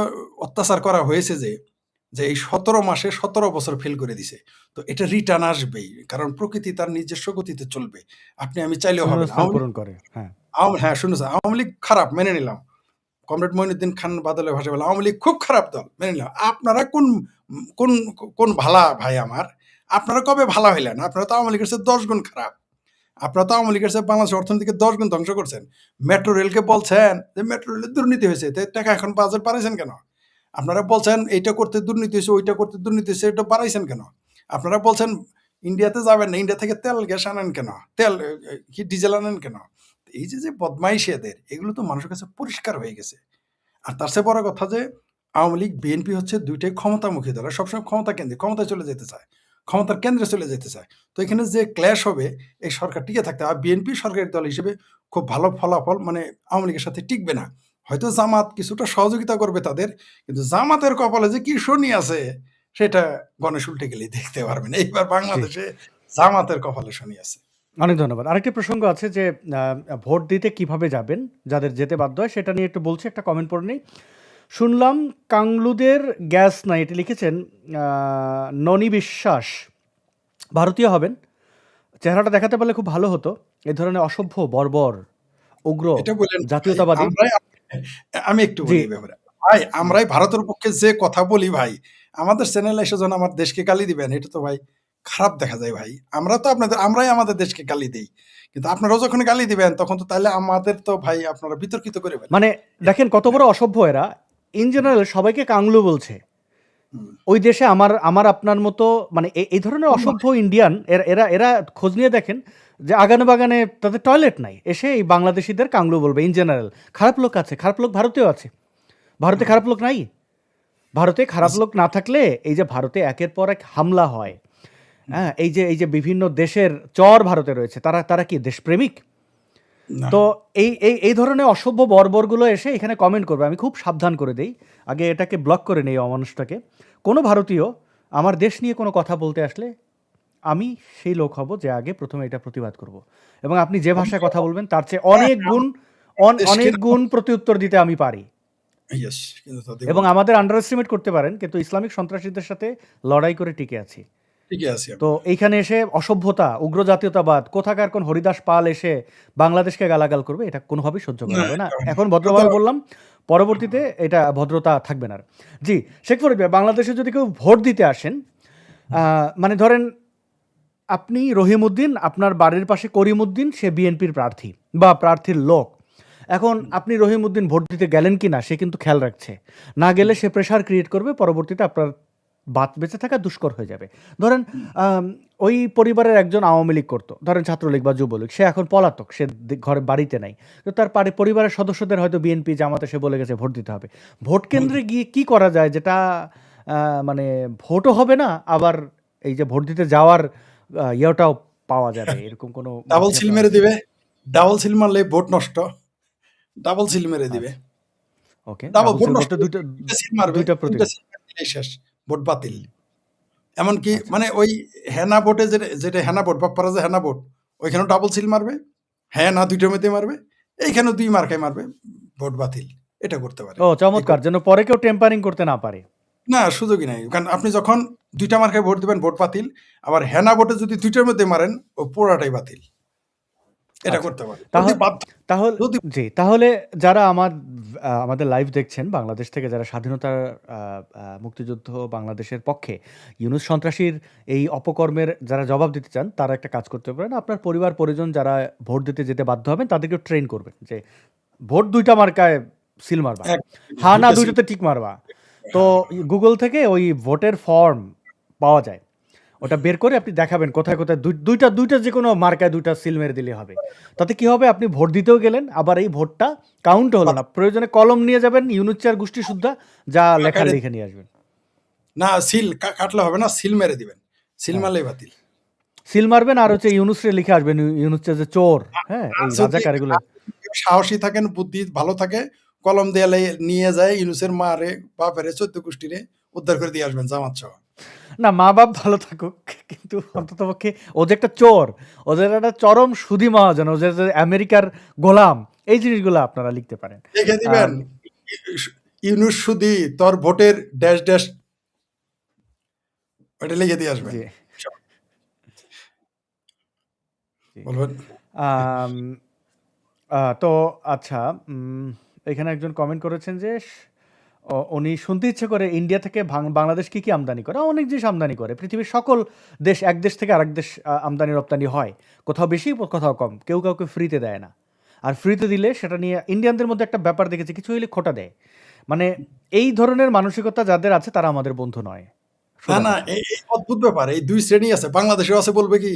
অত্যাচার করা হয়েছে যে এই 17 মাসে 17 বছর ফেল করে দিছে। তো এটা রিটার্ন আসবেই। কারণ প্রকৃতি তার নিজস্ব গতিতে চলবে। আপনি আমি চাইলেও হবে না। শূন্যস্থান পূরণ করে। হ্যাঁ। হ্যাঁ, শুনেছেন আওয়ামী লীগ খারাপ, মেনে নিলাম। কমরেড মঈনুদ্দিন খান বাদলের ভাষায় বলে আওয়ামী লীগ খুব খারাপ দল, মেনে নিলাম। আপনারা কোন কোন কোন ভালা ভাই আমার? আপনারা কবে ভালা হইলেন? আপনারা তো আওয়ামী লীগের চেয়ে 10 গুণ খারাপ। আপনারা তো আওয়ামী লীগের চেয়ে বাংলাদেশের অর্থনীতিকে 10 গুণ ধ্বংস করছেন। মেট্রো রেলকে বলছেন যে মেট্রো রেলের দুর্নীতি হয়েছে, টাকা এখন বাজেট বাড়াইছেন কেন? আপনারা বলছেন এইটা করতে দুর্নীতি হয়েছে, ওইটা করতে দুর্নীতি হয়েছে, এটা বাড়াইছেন কেন? আপনারা বলছেন ইন্ডিয়াতে যাবেন না, ইন্ডিয়া থেকে তেল গ্যাস আনেন কেন? তেল কি ডিজেল আনেন কেন? এই যে বদমাইশি এদের, এগুলো তো মানুষের কাছে পরিষ্কার হয়ে গেছে। আর তার চেয়ে বড় কথা যে আওয়ামী লীগ, বিএনপি হচ্ছে দুইটাই ক্ষমতামুখী দল। সবসময় ক্ষমতা কেন্দ্রে, ক্ষমতায় চলে যেতে চায়, ক্ষমতার কেন্দ্রে চলে যেতে চায়। তো এখানে যে ক্ল্যাশ হবে, এই সরকার টিকে থাকতে। আর বিএনপি সরকারি দল হিসেবে খুব ভালো ফলাফল, মানে আওয়ামী লীগের সাথে টিকবে না। হয়তো জামাত কিছুটা সহযোগিতা করবে তাদের, কিন্তু জামাতের কপালে যে কি শনি আছে, সেটা গণেশ উল্টে গেলেই দেখতে পারবেন। এইবার জি। বাংলাদেশে জামাতের কপালে শনি আছে। অনেক ধন্যবাদ। আরেকটি প্রসঙ্গ আছে যে ভোট দিতে কিভাবে যাবেন, যাদের যেতে বাধ্য হয় সেটা নিয়ে একটু বলছি, একটা কমেন্ট পড়ে নেই। শুনলাম কাংলুদের গ্যাস নাই, এটি লিখেছেন ননি বিশ্বাস। ভারতীয় হবেন, চেহারাটা দেখাতে পারলে খুব ভালো হতো। এই ধরনের অসভ্য, বর্বর, উগ্র, এটা বললেন ভাই, জাতীয়তাবাদী। আমি একটু জি। বলি এই ব্যাপারে। ভাই আমরাই ভারতের পক্ষে যে কথা বলি ভাই, আমাদের চ্যানেলে এসে যখন আমার দেশকে গালি দিবেন, এটা তো ভাই খারাপ দেখা যায় ভাই। আমরাই আমাদের দেশকে গালি দেই। কিন্তু আপনারাও যখন গালি দিবেন, তখন তো তাহলে আমাদের তো ভাই আপনারা বিতর্কিত করে ফেলেন। মানে দেখেন কত বড় অসভ্য এরা। ইন জেনারেল সবাইকে কাংলু বলছে। হুম। ওই দেশে আমার আপনার মতো মানে এই ধরনের অসভ্য ইন্ডিয়ান এরা এরা খোঁজ নিয়ে দেখেন যে আগানে বাগানে তাদের টয়লেট নাই, এসে এই বাংলাদেশিদের কাংলু বলবে। ইন জেনারেল খারাপ লোক আছে, খারাপ লোক ভারতেও আছে। ভারতে খারাপ লোক নাই? ভারতে খারাপ লোক না থাকলে এই যে ভারতে একের পর এক হামলা হয়, হ্যাঁ, এই যে বিভিন্ন দেশের চর ভারতে রয়েছে, তারা কি দেশপ্রেমিক? না তো এই ধরনের অসভ্য বর্বরগুলো এসে এখানে কমেন্ট করবে। আমি খুব সাবধান করে দেই। আগে এটাকে ব্লক করে নেই অমানুষটাকে। কোনো ভারতীয় আমার দেশ নিয়ে কোনো কথা বলতে আসলে আমি সেই লোক হব যে আগে প্রথমে এটা প্রতিবাদ করব। এবং আপনি যে ভাষায় কথা বলবেন তার চেয়ে হ্যাঁ, অনেক গুণ দেশকে অনেক গুণ প্রত্যুত্তর দিতে আমি পারি। ইয়েস, কিন্তু তা দিব এবং না। আমাদের আন্ডার এস্টিমেট করতে পারেন, কিন্তু ইসলামিক সন্ত্রাসীদের সাথে লড়াই করে টিকে আছি। ঠিকই আছি আমি। তো এইখানে এসে অসভ্যতা, উগ্র জাতীয়তাবাদ, কোথাকার কোন হরিদাস পাল এসে বাংলাদেশকে গালাগাল করবে, এটা কোনোভাবেই সহ্য করা না, হবে না। এটা হবে না। এখন এটা তো ভদ্রভাবে বললাম, পরবর্তীতে এটা ভদ্রতা থাকবে না আর। জি, শেখ ফরিদ ভাই, বাংলাদেশে যদি কেউ ভোট দিতে আসেন, মানে ধরেন আপনি রহিমউদ্দিন, আপনার বাড়ির পাশে করিমউদ্দিন, সে বিএনপির প্রার্থী বা প্রার্থীর লোক। এখন আপনি রহিমউদ্দিন ভোট দিতে গেলেন কিনা সে কিন্তু খেয়াল রাখছে। না গেলে সে প্রেশার ক্রিয়েট করবে, পরবর্তীতে আপনার বেঁচে থাকা দুষ্কর হয়ে যাবে। ধরেন ওই পরিবারের একজন আওয়ামী লীগ করতো, ধরেন ছাত্রলীগ বা যুবলীগ, সে এখন পলাতক, সে ঘরে বাড়িতে নাই। তো তার পরিবারের সদস্যদের হয়তো বিএনপি জামাতে সে বলে গেছে ভোট দিতে হবে। ভোট কেন্দ্রে গিয়ে কি করা যায় যেটা মানে ভোটও হবে না, আবার এই যে ভোট দিতে যাওয়ার ইয়েটাও পাওয়া যাবে, এরকম কোনো ডাবল বুদ্ধি সিল আপনার মেরে আছে? দিবে। ডাবল সিল মারলে ভোট নষ্ট। ডাবল সিল মেরে দিবে। আচ্ছা, ওকে, ডাবল ডাবল ভোট সিল নষ্ট। করতে দুইটা ২ টা সিল মারবে। দুইটা ৩ টা প্রতীক। সিল দিলেই শেষ। ভোট বাতিল। এমনকি আচ্ছা, মানে ওই হেনা ভোটে যেটা হেনা ভোট, বাপ্পারা যে হেনা ভোট, ওইখানেও ডাবল সিল মারবে। হ্যাঁ, না ২ টার মধ্যে মারবে। এইখানেও ২ মার্কায় মারবে। ভোট বাতিল। এটা করতে পারে। ও এই চমৎকার, যেন পরে কেউ টেম্পারিং করতে না পারে। না, সুযোগই নাই। কারণ আপনি যখন ২ টা মার্কায় ভোট দিবেন, ভোট বাতিল। আবার হেনা ভোটে যদি ২ টার মধ্যে মারেন, ও পুরাটাই বাতিল। এটা আচ্ছা, করতে পারে। যদি তাহলে বাধ্য তাহলে যদি জি, তাহলে যারা আমাদের লাইভ দেখছেন, বাংলাদেশ থেকে যারা স্বাধীনতার মুক্তিযুদ্ধ বাংলাদেশের পক্ষে ইউনূস সন্ত্রাসীর এই অপকর্মের যারা জবাব দিতে চান, তারা একটা কাজ করতে পারেন। আপনার পরিবার পরিজন যারা ভোট দিতে যেতে বাধ্য হবেন, তাদেরকে ট্রেন করবেন যে ভোট ২ টা মার্কায় সিল মারবা। এক হ্যাঁ, ২ না টা ২ সিল টাতে টিক মারবা। তো হ্যাঁ, গুগল থেকে ওই ভোটের ফর্ম পাওয়া যায়। ওটা বের করে আপনি দেখাবেন কোথায়, কোথায় ২টা যেকোনো মার্কায় ২ টা সিল মেরে দিলেই হবে। তাতে কি হবে? আপনি ভোট দিতেও গেলেন, আবার এই ভোটটা কাউন্টও হলো না। প্রয়োজনে কলম নিয়ে যাবেন, ইউনুচ্চার গোষ্ঠী সুদ্ধা, যা লেখার কাইরে লিখে নিয়ে আসবেন। না, সিল কাটলে হবে না, সিল মেরে দিবেন। সিল হ্যাঁ, মারলেই বাতিল। সিল মারবেন আর হচ্ছে ইউনুসরে লিখে আসবেন, ইউনুচ্চার যে চোর, হ্যাঁ? আর এই যদি রাজাকার এগুলো। কেউ সাহসী থাকেন, বুদ্ধি ভালো থাকে, কলম দিয়ে নিয়ে যায় ইউনূসের মারে, বাপেরে, ১৪ গোষ্ঠীরে উদ্ধার করে দিয়ে আসবেন জামাত সহ। না, মা-বাপ ভালো থাকুক। কিন্তু অন্ততপক্ষে ও যে একটা চোর, ওদের একটা চরম সুধী মহাজন, ও যে আমেরিকার গোলাম, এই জিনিসগুলো আপনারা লিখতে পারেন। লিখে দিবেন, আম ইউনূস সুদি তোর ভোটের ড্যাশ ড্যাশ, ওইটা লিখে দিয়ে আসবেন। জি, জি। বলবেন আম তো আচ্ছা, এখানে একজন কমেন্ট করেছেন যে উনি শুনতে ইচ্ছে করে ইন্ডিয়া থেকে বাংলাদেশ কি কি আমদানি করে? অনেক জিনিস আমদানি করে। পৃথিবীর সকল দেশ, এক দেশ থেকে আরেক দেশ আমদানি রপ্তানি হয়। কোথাও বেশি, কোথাও কম। কেউ কাউকে ফ্রিতে দেয় না। আর ফ্রিতে দিলে সেটা নিয়ে ইন্ডিয়ানদের মধ্যে একটা ব্যাপার দেখেছি, কিছু হইলে খোঁটা দেয়। মানে এই ধরনের মানসিকতা যাদের আছে তারা আমাদের বন্ধু নয়। না, সোজা না, কথা। এই অদ্ভুত ব্যাপার। এই ২ শ্রেণী আছে। বাংলাদেশেও আছে, বলবে কি,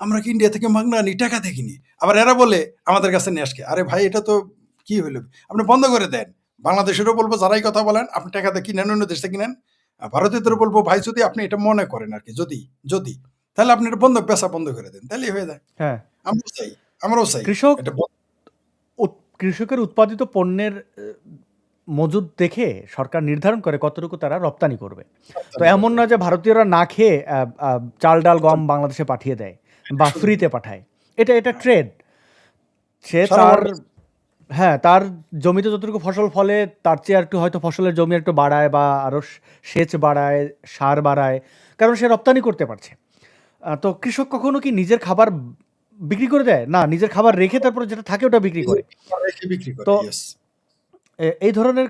আমরা কি ইন্ডিয়া থেকে মাগনা আনি, টাকা দিয়ে কিনি। আবার এরা বলে আমাদের কাছে নিয়ে আসকে। আরে ভাই, এটা তো কি হইল? আপনি বন্ধ করে দেন। বাংলাদেশেরও বলবো, যারাই কথা বলেন, আপনি টাকা দিয়ে কিনেন, অন্য দেশ থেকে কিনেন। ভারতীয়দেরও হুম। বলবো, ভাই যদি আপনি এটা মনে করেন আরকি, যদি, তাহলে আপনি এটা বেচা বন্ধ করে দেন। তাইলেই হয়ে যায়। হ্যাঁ, আমরাও চাই, আমরাও চাই। কৃষক এটা কৃষকের উৎপাদিত পণ্যের মজুদ দেখে সরকার নির্ধারণ করে কতটুকু তারা রপ্তানি করবে। তো রপ্তানি এমন করবে। না যে ভারতীয়রা না খেয়ে চাল, ডাল, গম বাংলাদেশে পাঠিয়ে দেয় বা সুযোগ ফ্রিতে নেই। পাঠায়। এটা হ্যাঁ, ট্রেড। সে সারা তার, ওয়ার্ল্ড হ্যাঁ, তার জমিতে যতটুকু ফসল ফলে তার চেয়ে একটু হয়তো ফসলের জমি একটু বাড়ায় বা আরো সেচ বাড়ায়, সার বাড়ায়। কারণ সে রপ্তানি করতে পারছে। তো কৃষক কখনো কি নিজের খাবার বিক্রি করে দেয়? না, নিজের খাবার রেখে তারপরে যেটা থাকে ওটা বিক্রি করে। রেখে বিক্রি করে। তো ইয়েস। এই ধরনের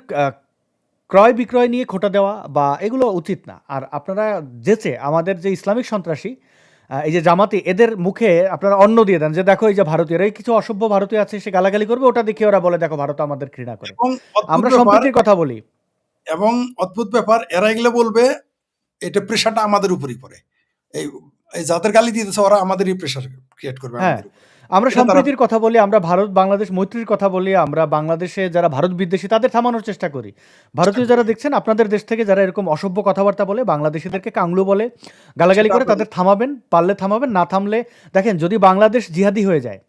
ক্রয় বিক্রয় নিয়ে খোঁটা দেওয়া বা এগুলো উচিত না। আর আপনারা যেচে আমাদের যে ইসলামিক সন্ত্রাসী, এই যে জামাতি, এদের মুখে আপনারা অন্ন দিয়ে দেন যে দেখো এই যে ভারতীয়রা, এই কিছু অসভ্য ভারতীয় আছে সে গালাগালি করবে, ওটা দেখে ওরা বলে দেখো ভারত আমাদের ঘৃণা করে। এবং অদ্ভুত আমরা ব্যাপার সম্প্রীতির কথা বলি। এবং অদ্ভুত ব্যাপার, এরা এগুলো বলবে, এটা প্রেশারটা আমাদের উপরই পড়ে। এই এই যাদের গালি দিতেছে ওরা আমাদেরই প্রেশার ক্রিয়েট করবে হ্যাঁ, আমাদের উপর। আমরা এটা তারা সম্প্রীতির কথা বলি, আমরা ভারত বাংলাদেশ মৈত্রীর কথা বলি, আমরা বাংলাদেশে যারা ভারত বিদ্বেষী তাদের থামানোর চেষ্টা করি। চেষ্টা ভারতীয় করি। যারা দেখছেন আপনাদের দেশ থেকে যারা এরকম অসভ্য কথাবার্তা বলে, বাংলাদেশিদেরকে কাংলু বলে, গালাগালি সেটা করে, আমরা তাদের থামাবেন, পারলে থামাবেন, না থামলে দেখেন যদি বাংলাদেশ জিহাদি হয়ে যায়,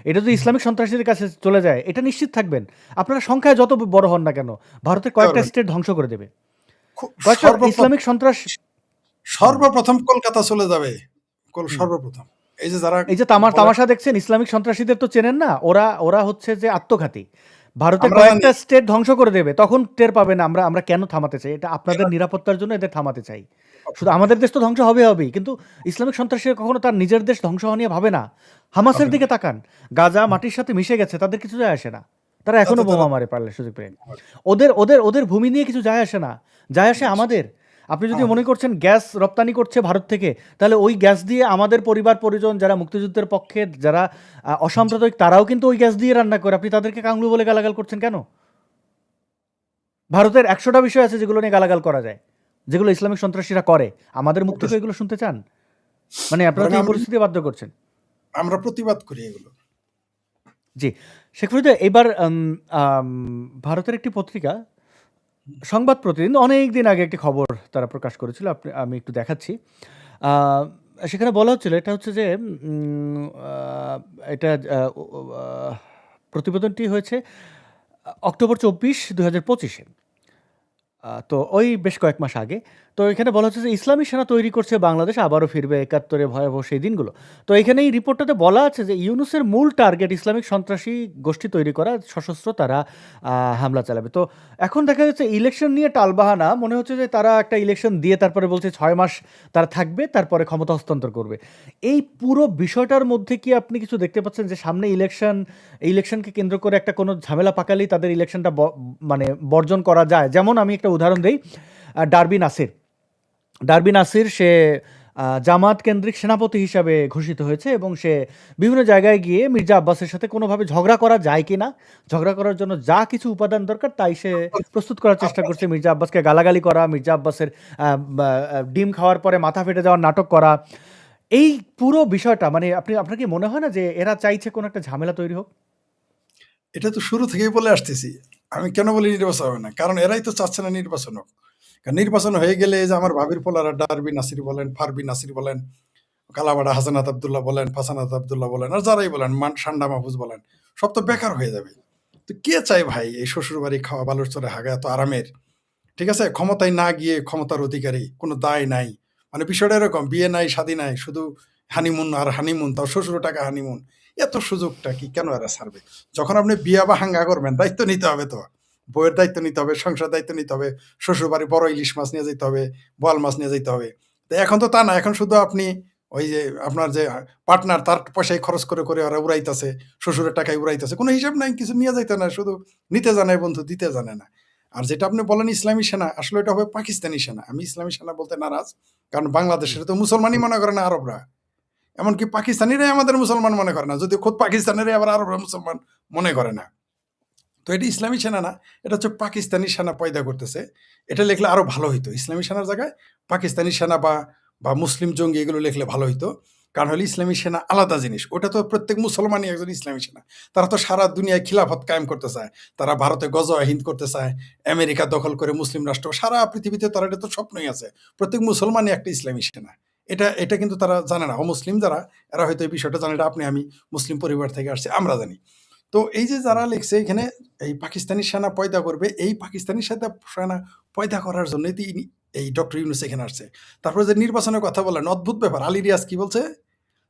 এটা যদি ইসলামিক সন্ত্রাসীদের কাছে চলে যায়, এটা নিশ্চিত থাকবেন আপনারা সংখ্যায় যত বড় হন না কেন, ভারতের কয়েকটা পারবেন। স্টেট ধ্বংস করে দেবে। খু- কয়েকটা সর্বপ্রথম ইসলামিক সন্ত্রাস। হুম, সর্বপ্রথম কলকাতা চলে যাবে। হুম। সর্বপ্রথম এই যে যারা এই যে বলে তামাশা দেখছেন, ইসলামিক সন্ত্রাসীদের তো চেনেন না, ওরা ওরা হচ্ছে যে আত্মঘাতী, ভারতের আমরা জানি কয়েকটা স্টেট ধ্বংস করে দেবে, তখন টের পাবেন আমরা আমরা কেন থামাতে চাই। এটা আপনাদের এরা নিরাপত্তার জন্য এদের থামাতে চাই। শুধু আমাদের দেশ তো ধ্বংস হবেই, কিন্তু ইসলামিক সন্ত্রাসীরা কখনো তার নিজের দেশ ধ্বংস হওয়া নিয়ে ভাবে না। হামাসের হবে না। দিকে তাকান, গাজা মাটির সাথে মিশে গেছে, তাদের কিছু যায় আসে না, তারা তাতে এখনো তারা বোমা মারে পারলে সুযোগ পেয়ে। ওদের ওদের ওদের ভূমি নিয়ে কিছু যায় আসে না, যায় আসে আমাদের। আপনি যদি মনে আমাদের করছেন গ্যাস রপ্তানি করছে ভারত থেকে, তাহলে ওই গ্যাস দিয়ে আমাদের পরিবার পরিজন যারা মুক্তিযুদ্ধের পক্ষে, যারা অসাম্প্রদায়িক, তারাও কিন্তু ওই গ্যাস দিয়ে রান্না করে। আপনি তাদেরকে কাংলু বলে গালাগাল করছেন কেন? ভারতের 100টা বিষয় আছে যেগুলো নিয়ে গালাগাল করা যায়, যেগুলো ইসলামিক সন্ত্রাসীরা করে। আমাদের মুখ থেকে এগুলো শুনতে চান? মানে আপনারা বরং তো এই পরিস্থিতি বাধ্য করছেন। আমরা প্রতিবাদ করি এগুলো। জি, শেখ ফরিদা, এবার ভারতের একটি পত্রিকা, সংবাদ প্রতিদিন, অনেক দিন আগে একটি খবর তারা প্রকাশ করেছিল, আমি একটু দেখাচ্ছি। আহ, সেখানে বলা হচ্ছিল, এটা হচ্ছে যে এটা প্রতিবেদনটি হয়েছে অক্টোবর 24, 2025-এ। তো ওই বেশ কয়েক মাস আগে। তো এখানে বলা হচ্ছে যে ইসলামী সেনা তৈরি করছে বাংলাদেশ, আবারও ফিরবে ৭১-এ ভয়াবহ সেই দিনগুলো। তো এখানে এই রিপোর্টটাতে বলা আছে যে ইউনূসের মূল টার্গেট ইসলামিক সন্ত্রাসী গোষ্ঠী তৈরি করা, সশস্ত্র তারা হামলা চালাবে। তো এখন দেখা যাচ্ছে ইলেকশন নিয়ে টালবাহানা, মনে হচ্ছে যে তারা একটা ইলেকশন দিয়ে তারপরে বলছে ৬ মাস তারা থাকবে, তারপরে ক্ষমতা হস্তান্তর করবে। এই পুরো বিষয়টার মধ্যে কি আপনি কিছু দেখতে পাচ্ছেন যে সামনে ইলেকশন, এই ইলেকশনকে কেন্দ্র করে একটা কোনো ঝামেলা পাকালেই তাদের ইলেকশনটা মানে বর্জন করা যায়? যেমন আমি একটা উদাহরণ দেই, ডারবি নাসির। ডারবি নাসির সে জামাত কেন্দ্রিক সেনাপতি হিসাবে ঘোষিত হয়েছে, এবং সে বিভিন্ন জায়গায় গিয়ে মির্জা আব্বাসের সাথে কোনোভাবে ঝগড়া করা যায় কি না, ঝগড়া করার জন্য যা কিছু উপাদান দরকার তাই সে প্রস্তুত করার চেষ্টা আপনার করছে। মির্জা আব্বাসকে গালাগালি করা, মির্জা আব্বাসের ডিম খাওয়ার পরে মাথা ফেটে যাওয়ার নাটক করা, এই পুরো বিষয়টা, মানে আপনার কি মনে হয় না যে এরা চাইছে কোনো একটা ঝামেলা তৈরি হোক? এটা তো শুরু থেকেই বলে আসতেছি। আমি কেন বলি নির্বাচন হবে না? কারণ এরাই তো চাচ্ছে না নির্বাচন হোক। কারণ নির্বাচন হয়ে গেলে এই যে আমার ভাবির পোলারা ডারবি নাসির বলেন, ফারবি নাসির বলেন, কালাবাড়া হাসানাত আব্দুল্লাহ বলেন, ফাসানাত আব্দুল্লাহ বলেন, আর যারাই বলেন, সান্ডা মাহফুজ বলেন, সব তো বেকার হয়ে যাবে। তো কে চায় ভাই এই শ্বশুরবাড়ি খাওয়া বালুর চরে হাগা এত আরামের? ঠিক আছে? ক্ষমতায় না গিয়ে ক্ষমতার অধিকারী, কোনো দায় নাই। মানে বিষয়টা এরকম, বিয়ে নাই, শাদী নাই, শুধু হানিমুন আর হানিমুন, তাও শ্বশুর টাকা হানিমুন। এত সুযোগটা কি কেন এরা ছাড়বে? যখন আপনি বিয়া বা হাঙ্গা করবেন, দায়িত্ব নিতে হবে তো। বউয়ের দায়িত্ব নিতে হবে, সংসার দায়িত্ব নিতে হবে, শ্বশুরবাড়ি বড় ইলিশ মাছ নিয়ে যেতে হবে, বোয়াল মাছ নিয়ে যেতে হবে। তো এখন তো তা না, এখন শুধু আপনি ওই যে আপনার যে পার্টনার, তার পয়সায় খরচ করে করে ওরা উড়াইতেছে, শ্বশুরের টাকায় উড়াইতেছে। কোনো হিসাব নাই, কিছু নিয়ে যাইতে না, শুধু নিতে জানে বন্ধু, দিতে জানে না। আর যেটা আপনি বলেন ইসলামী সেনা, আসলে এটা হবে পাকিস্তানি সেনা। আমি ইসলামী সেনা বলতে নারাজ। কারণ বাংলাদেশের তো মুসলমানই মনে করে না আরবরা। এমনকি পাকিস্তানিরাই আমাদের মুসলমান মনে করে না। যদিও খোদ পাকিস্তানেরাই আবার আরবরা মুসলমান মনে করে না। তো এটা ইসলামী সেনা না, এটা হচ্ছে পাকিস্তানি সেনা পয়দা করতেছে। এটা লিখলে আরো ভালো হইতো। ইসলামী সেনার জায়গায় পাকিস্তানি সেনা বা মুসলিম জঙ্গি এগুলো লিখলে ভালো হইতো। কারণ হলো ইসলামী সেনা আলাদা জিনিস। ওটা তো প্রত্যেক মুসলমানই একজন ইসলামী সেনা। তারা তো সারা দুনিয়ায় খিলাফত কায়েম করতে চায়। তারা ভারতে গজওয়ে হিন্দ করতে চায়। আমেরিকা দখল করে মুসলিম রাষ্ট্র। সারা পৃথিবীতে তারা, এটা তো স্বপ্নই আছে। প্রত্যেক মুসলমানই একটা ইসলামী সেনা। এটা কিন্তু তারা জানে না। অমুসলিম যারা, এরা হয়তো এই বিষয়টা জানে। এটা আপনি আমি মুসলিম পরিবার থেকে আসছি, আমরা জানি। তো এই যে যারা লিখছে এখানে এই পাকিস্তানি সেনা পয়দা করবে, এই পাকিস্তানি সেনা পয়দা করার জন্য এই ডক্টর ইউনূস এখানে আসছে। তারপরে যে নির্বাচনের কথা বললেন, অদ্ভুত ব্যাপার। আলী রিয়াজ কি বলছে?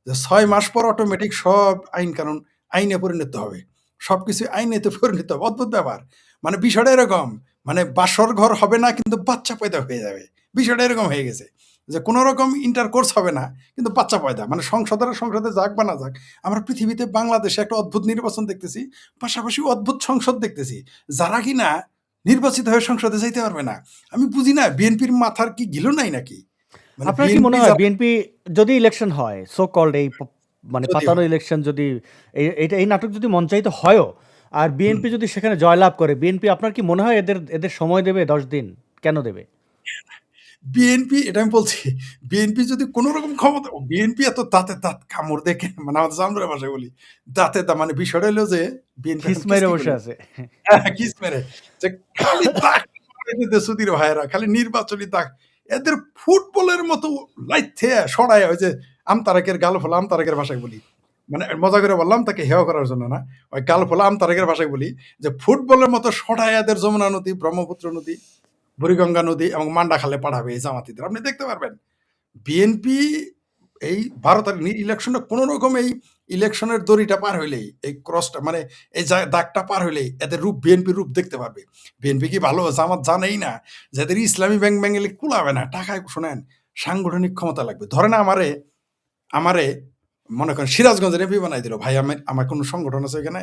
যে ৬ মাস পর অটোমেটিক সব আইন কানুন আইনে পরিণত হবে। সবকিছু আইনেতে পরিণত হবে। অদ্ভুত ব্যাপার। মানে বিষয়টা এরকম, মানে বাসর ঘর হবে না কিন্তু বাচ্চা পয়দা হয়ে যাবে। বিষয়টা এরকম হয়ে গেছে যে কোনো রকম ইন্টারকোর্স হবে না কিন্তু বাচ্চা পয়দা। মানে সংসদে যাক বা না যাক, আমরা পৃথিবীতে বাংলাদেশে একটা অদ্ভুত নির্বাচন দেখতেছি, পাশাপাশি অদ্ভুত সংসদ দেখতেছি, যারা কিনা নির্বাচিত হয়ে সংসদে যাইতে পারবে না। আমি বুঝি না বিএনপির মাথার কি গিলো নাই নাকি? মানে আপনার কি মনে বিএনপি হয় যারা, বিএনপি যদি ইলেকশন হয়, সো কল্ড এই মানে যদি পাতানো হয়, ইলেকশন, যদি এই নাটক যদি মঞ্চায়িত হয়ও, আর হুম, বিএনপি যদি সেখানে জয়লাভ করে, বিএনপি আপনার কি মনে হয় এদের এদের সময় দেবে 10 দিন? কেন দেবে? বিএনপি এটা আমি বলছি, বিএনপি যদি কোন রকম ক্ষমতা, বিএনপি এত দাঁতে দাঁত কামড় দেখে মানে আমাদের চামড়ার ভাষায় বলি, দাঁতে দাঁত মানে বিষয়টা হলো যে বিএনপি খিস এখন মেরে কিস্তি বসে করবে। আছে। হ্যাঁ, কিস মেরে যে খালি দাগ মারাইতেছে সুধীর ভাইয়েরা, খালি নির্বাচনী দাগ। এদের ফুটবলের মতো লাইথে সরায় ওই যে আমতারেকের গাল ফোলা, আমতারেকের ভাষায় বলি। মানে মজা করে বললাম তাকে হেয় করার জন্য না। ওই গাল ফোলা আমতারেকের ভাষায় বলি যে ফুটবলের মতো সরায় এদের যমুনা নদী, ব্রহ্মপুত্র নদী, বুড়িগঙ্গা নদী এবং মান্ডা খালে পাঠাবে এই জামাতিদের। আপনি দেখতে পারবেন। বিএনপি এই ১২ তারিখ ইলেকশনটা কোন রকম এই ইলেকশনের দড়িটা পার হইলেই, এই ক্রসটা মানে এই দাগটা পার হইলেই এদের রূপ, বিএনপির রূপ দেখতে পারবে। বিএনপি কি ভালো জামাত জানেই না যে এদের ইসলামী ব্যাংক ব্যাঙ্গেলে কুলাবে না, টাকায় শোনেন সাংগঠনিক ক্ষমতা লাগবে। ধরে না আমারে আমারে মনে করেন সিরাজগঞ্জের এমপি বানাই দিল, ভাই আমার কোনো সংগঠন আছে এখানে,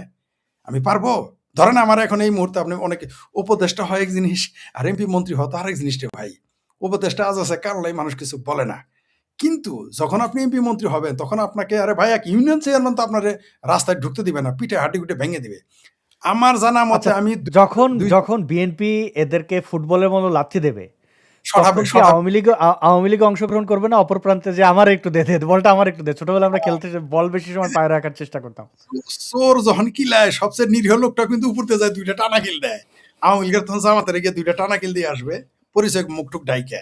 আমি পারবো? ধরেন আমার এখন এই মুহূর্তে আপনি অনেকে উপদেষ্টা হয় এক জিনিস, আর এমপি মন্ত্রী হওয়া তো আরেক জিনিস রে ভাই। উপদেষ্টা আজ আছে কাল নাই, মানুষ কিছু বলে না। কিন্তু যখন আপনি এমপি মন্ত্রী হবেন তখন আপনাকে, আরে ভাই এক ইউনিয়ন চেয়ারম্যান তো আপনার রাস্তায় ঢুকতে দিবে না, পিঠে হাঁটি ভেঙে দিবে। আমার জানা মতে আচ্ছা, আমি যখন দুই যখন বিএনপি এদেরকে ফুটবলের মতো লাথি দেবে, সরাবে তখন কি সরাবে আওয়ামী লীগ অংশগ্রহণ করবে না অপর প্রান্তে, যে আমার একটু দে, বলটা আমার একটু দে? ছোটবেলায় আমরা খেলতে বল বেশি সময় পায়ে রাখার চেষ্টা করতাম। চোর যখন কিলায় সবচেয়ে নিরীহ লোকটা কিন্তু উপরতে যায়, দুইটা টানা কিল দেয়। আওয়ামী লীগের তখন জামাতে রেখে দুইটা টানা কিল দিয়ে আসবে, পরিচয় মুখটুক ডাইকে।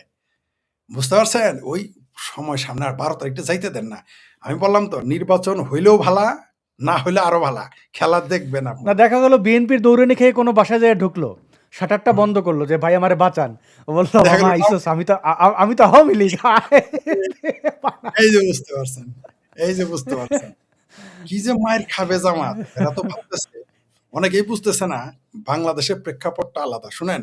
বুঝতে পারছেন? ওই সময় সামনে আর ১২ তারিখটা যাইতে দেন না। আমি বললাম তো নির্বাচন হইলেও ভালা, না হইলে আরো ভালা। খেলা দেখবেন না, আপনারা। দেখা গেল বিএনপির দৌড়ানি খেয়ে কোনো বাসায় যেয়ে ঢুকলো, শাটারটা হুম। বন্ধ করলো যে ভাই আমারে বাঁচান। ও বললো দেখা মামা গেল আইসোস, আমি তো আওয়ামী লীগ। এই যে বুঝতে পারছেন, এই যে বুঝতে পারছেন। কি যে মাইর খাবে জামাত, এরা তো ভাবতেছে, অনেকেই বুঝতেছে না বাংলাদেশের প্রেক্ষাপটটা আলাদা। শুনেন,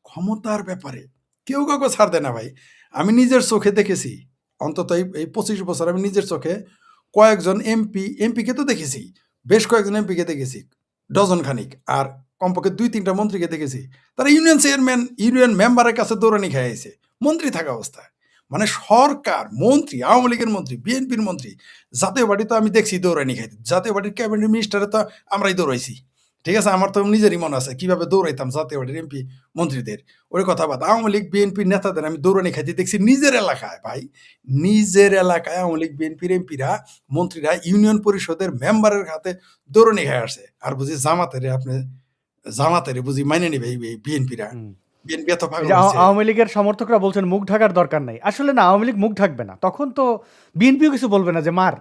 ক্ষমতার ব্যাপারে কেউ কাউকে ছাড় দেয় না ভাই। আমি নিজের চোখে দেখেছি, অন্তত এই ২৫ বছর আমি নিজের চোখে কয়েকজন এমপিকে তো দেখেছি, বেশ কয়েকজন এমপিকে দেখেছি, ডজন খানিক। আর কমপক্ষে ২-৩টা মন্ত্রীকে দেখেছি। তারা ইউনিয়ন চেয়ারম্যান, ইউনিয়ন মেম্বারের কাছে দৌড়ানি খাইছে মন্ত্রী থাকা অবস্থায়। মানে সরকার, মন্ত্রী, আওয়ামী লীগের মন্ত্রী, বিএনপির মন্ত্রী, জাতীয় পার্টি তো আমি দেখছি দৌড়ানি খাইতে। জাতীয় পার্টির ক্যাবিনেট মিনিস্টারে তো আমরাই দৌড়াইছি। ঠিক আছে? আমার তো নিজেরই মনে আছে কিভাবে দৌড়াইতাম জাতীয় পার্টির এমপি মন্ত্রীদের। ওই কথা বাদ। আওয়ামী লীগ বিএনপির নেতাদের আমি দৌড়ানি খাইতে দেখছি নিজের এলাকায় ভাই। নিজের এলাকায় আওয়ামী লীগ বিএনপির এমপিরা, মন্ত্রীরা ইউনিয়ন পরিষদের মেম্বারের হাতে দৌড়ানি খায় আসছে। আর বুঝি জামাতেরে বুঝি মাইনে নিবে এই বিএনপিরা। হুম। বিএনপি এত এই পাগল যে হইছে। আওয়ামী লীগের সমর্থকরা বলছেন মুখ ঢাকার দরকার নাই। আসলে না, আওয়ামী লীগ মুখ ঢাকবে না, তখন তো বিএনপিও কিছু বলবে না যে মার।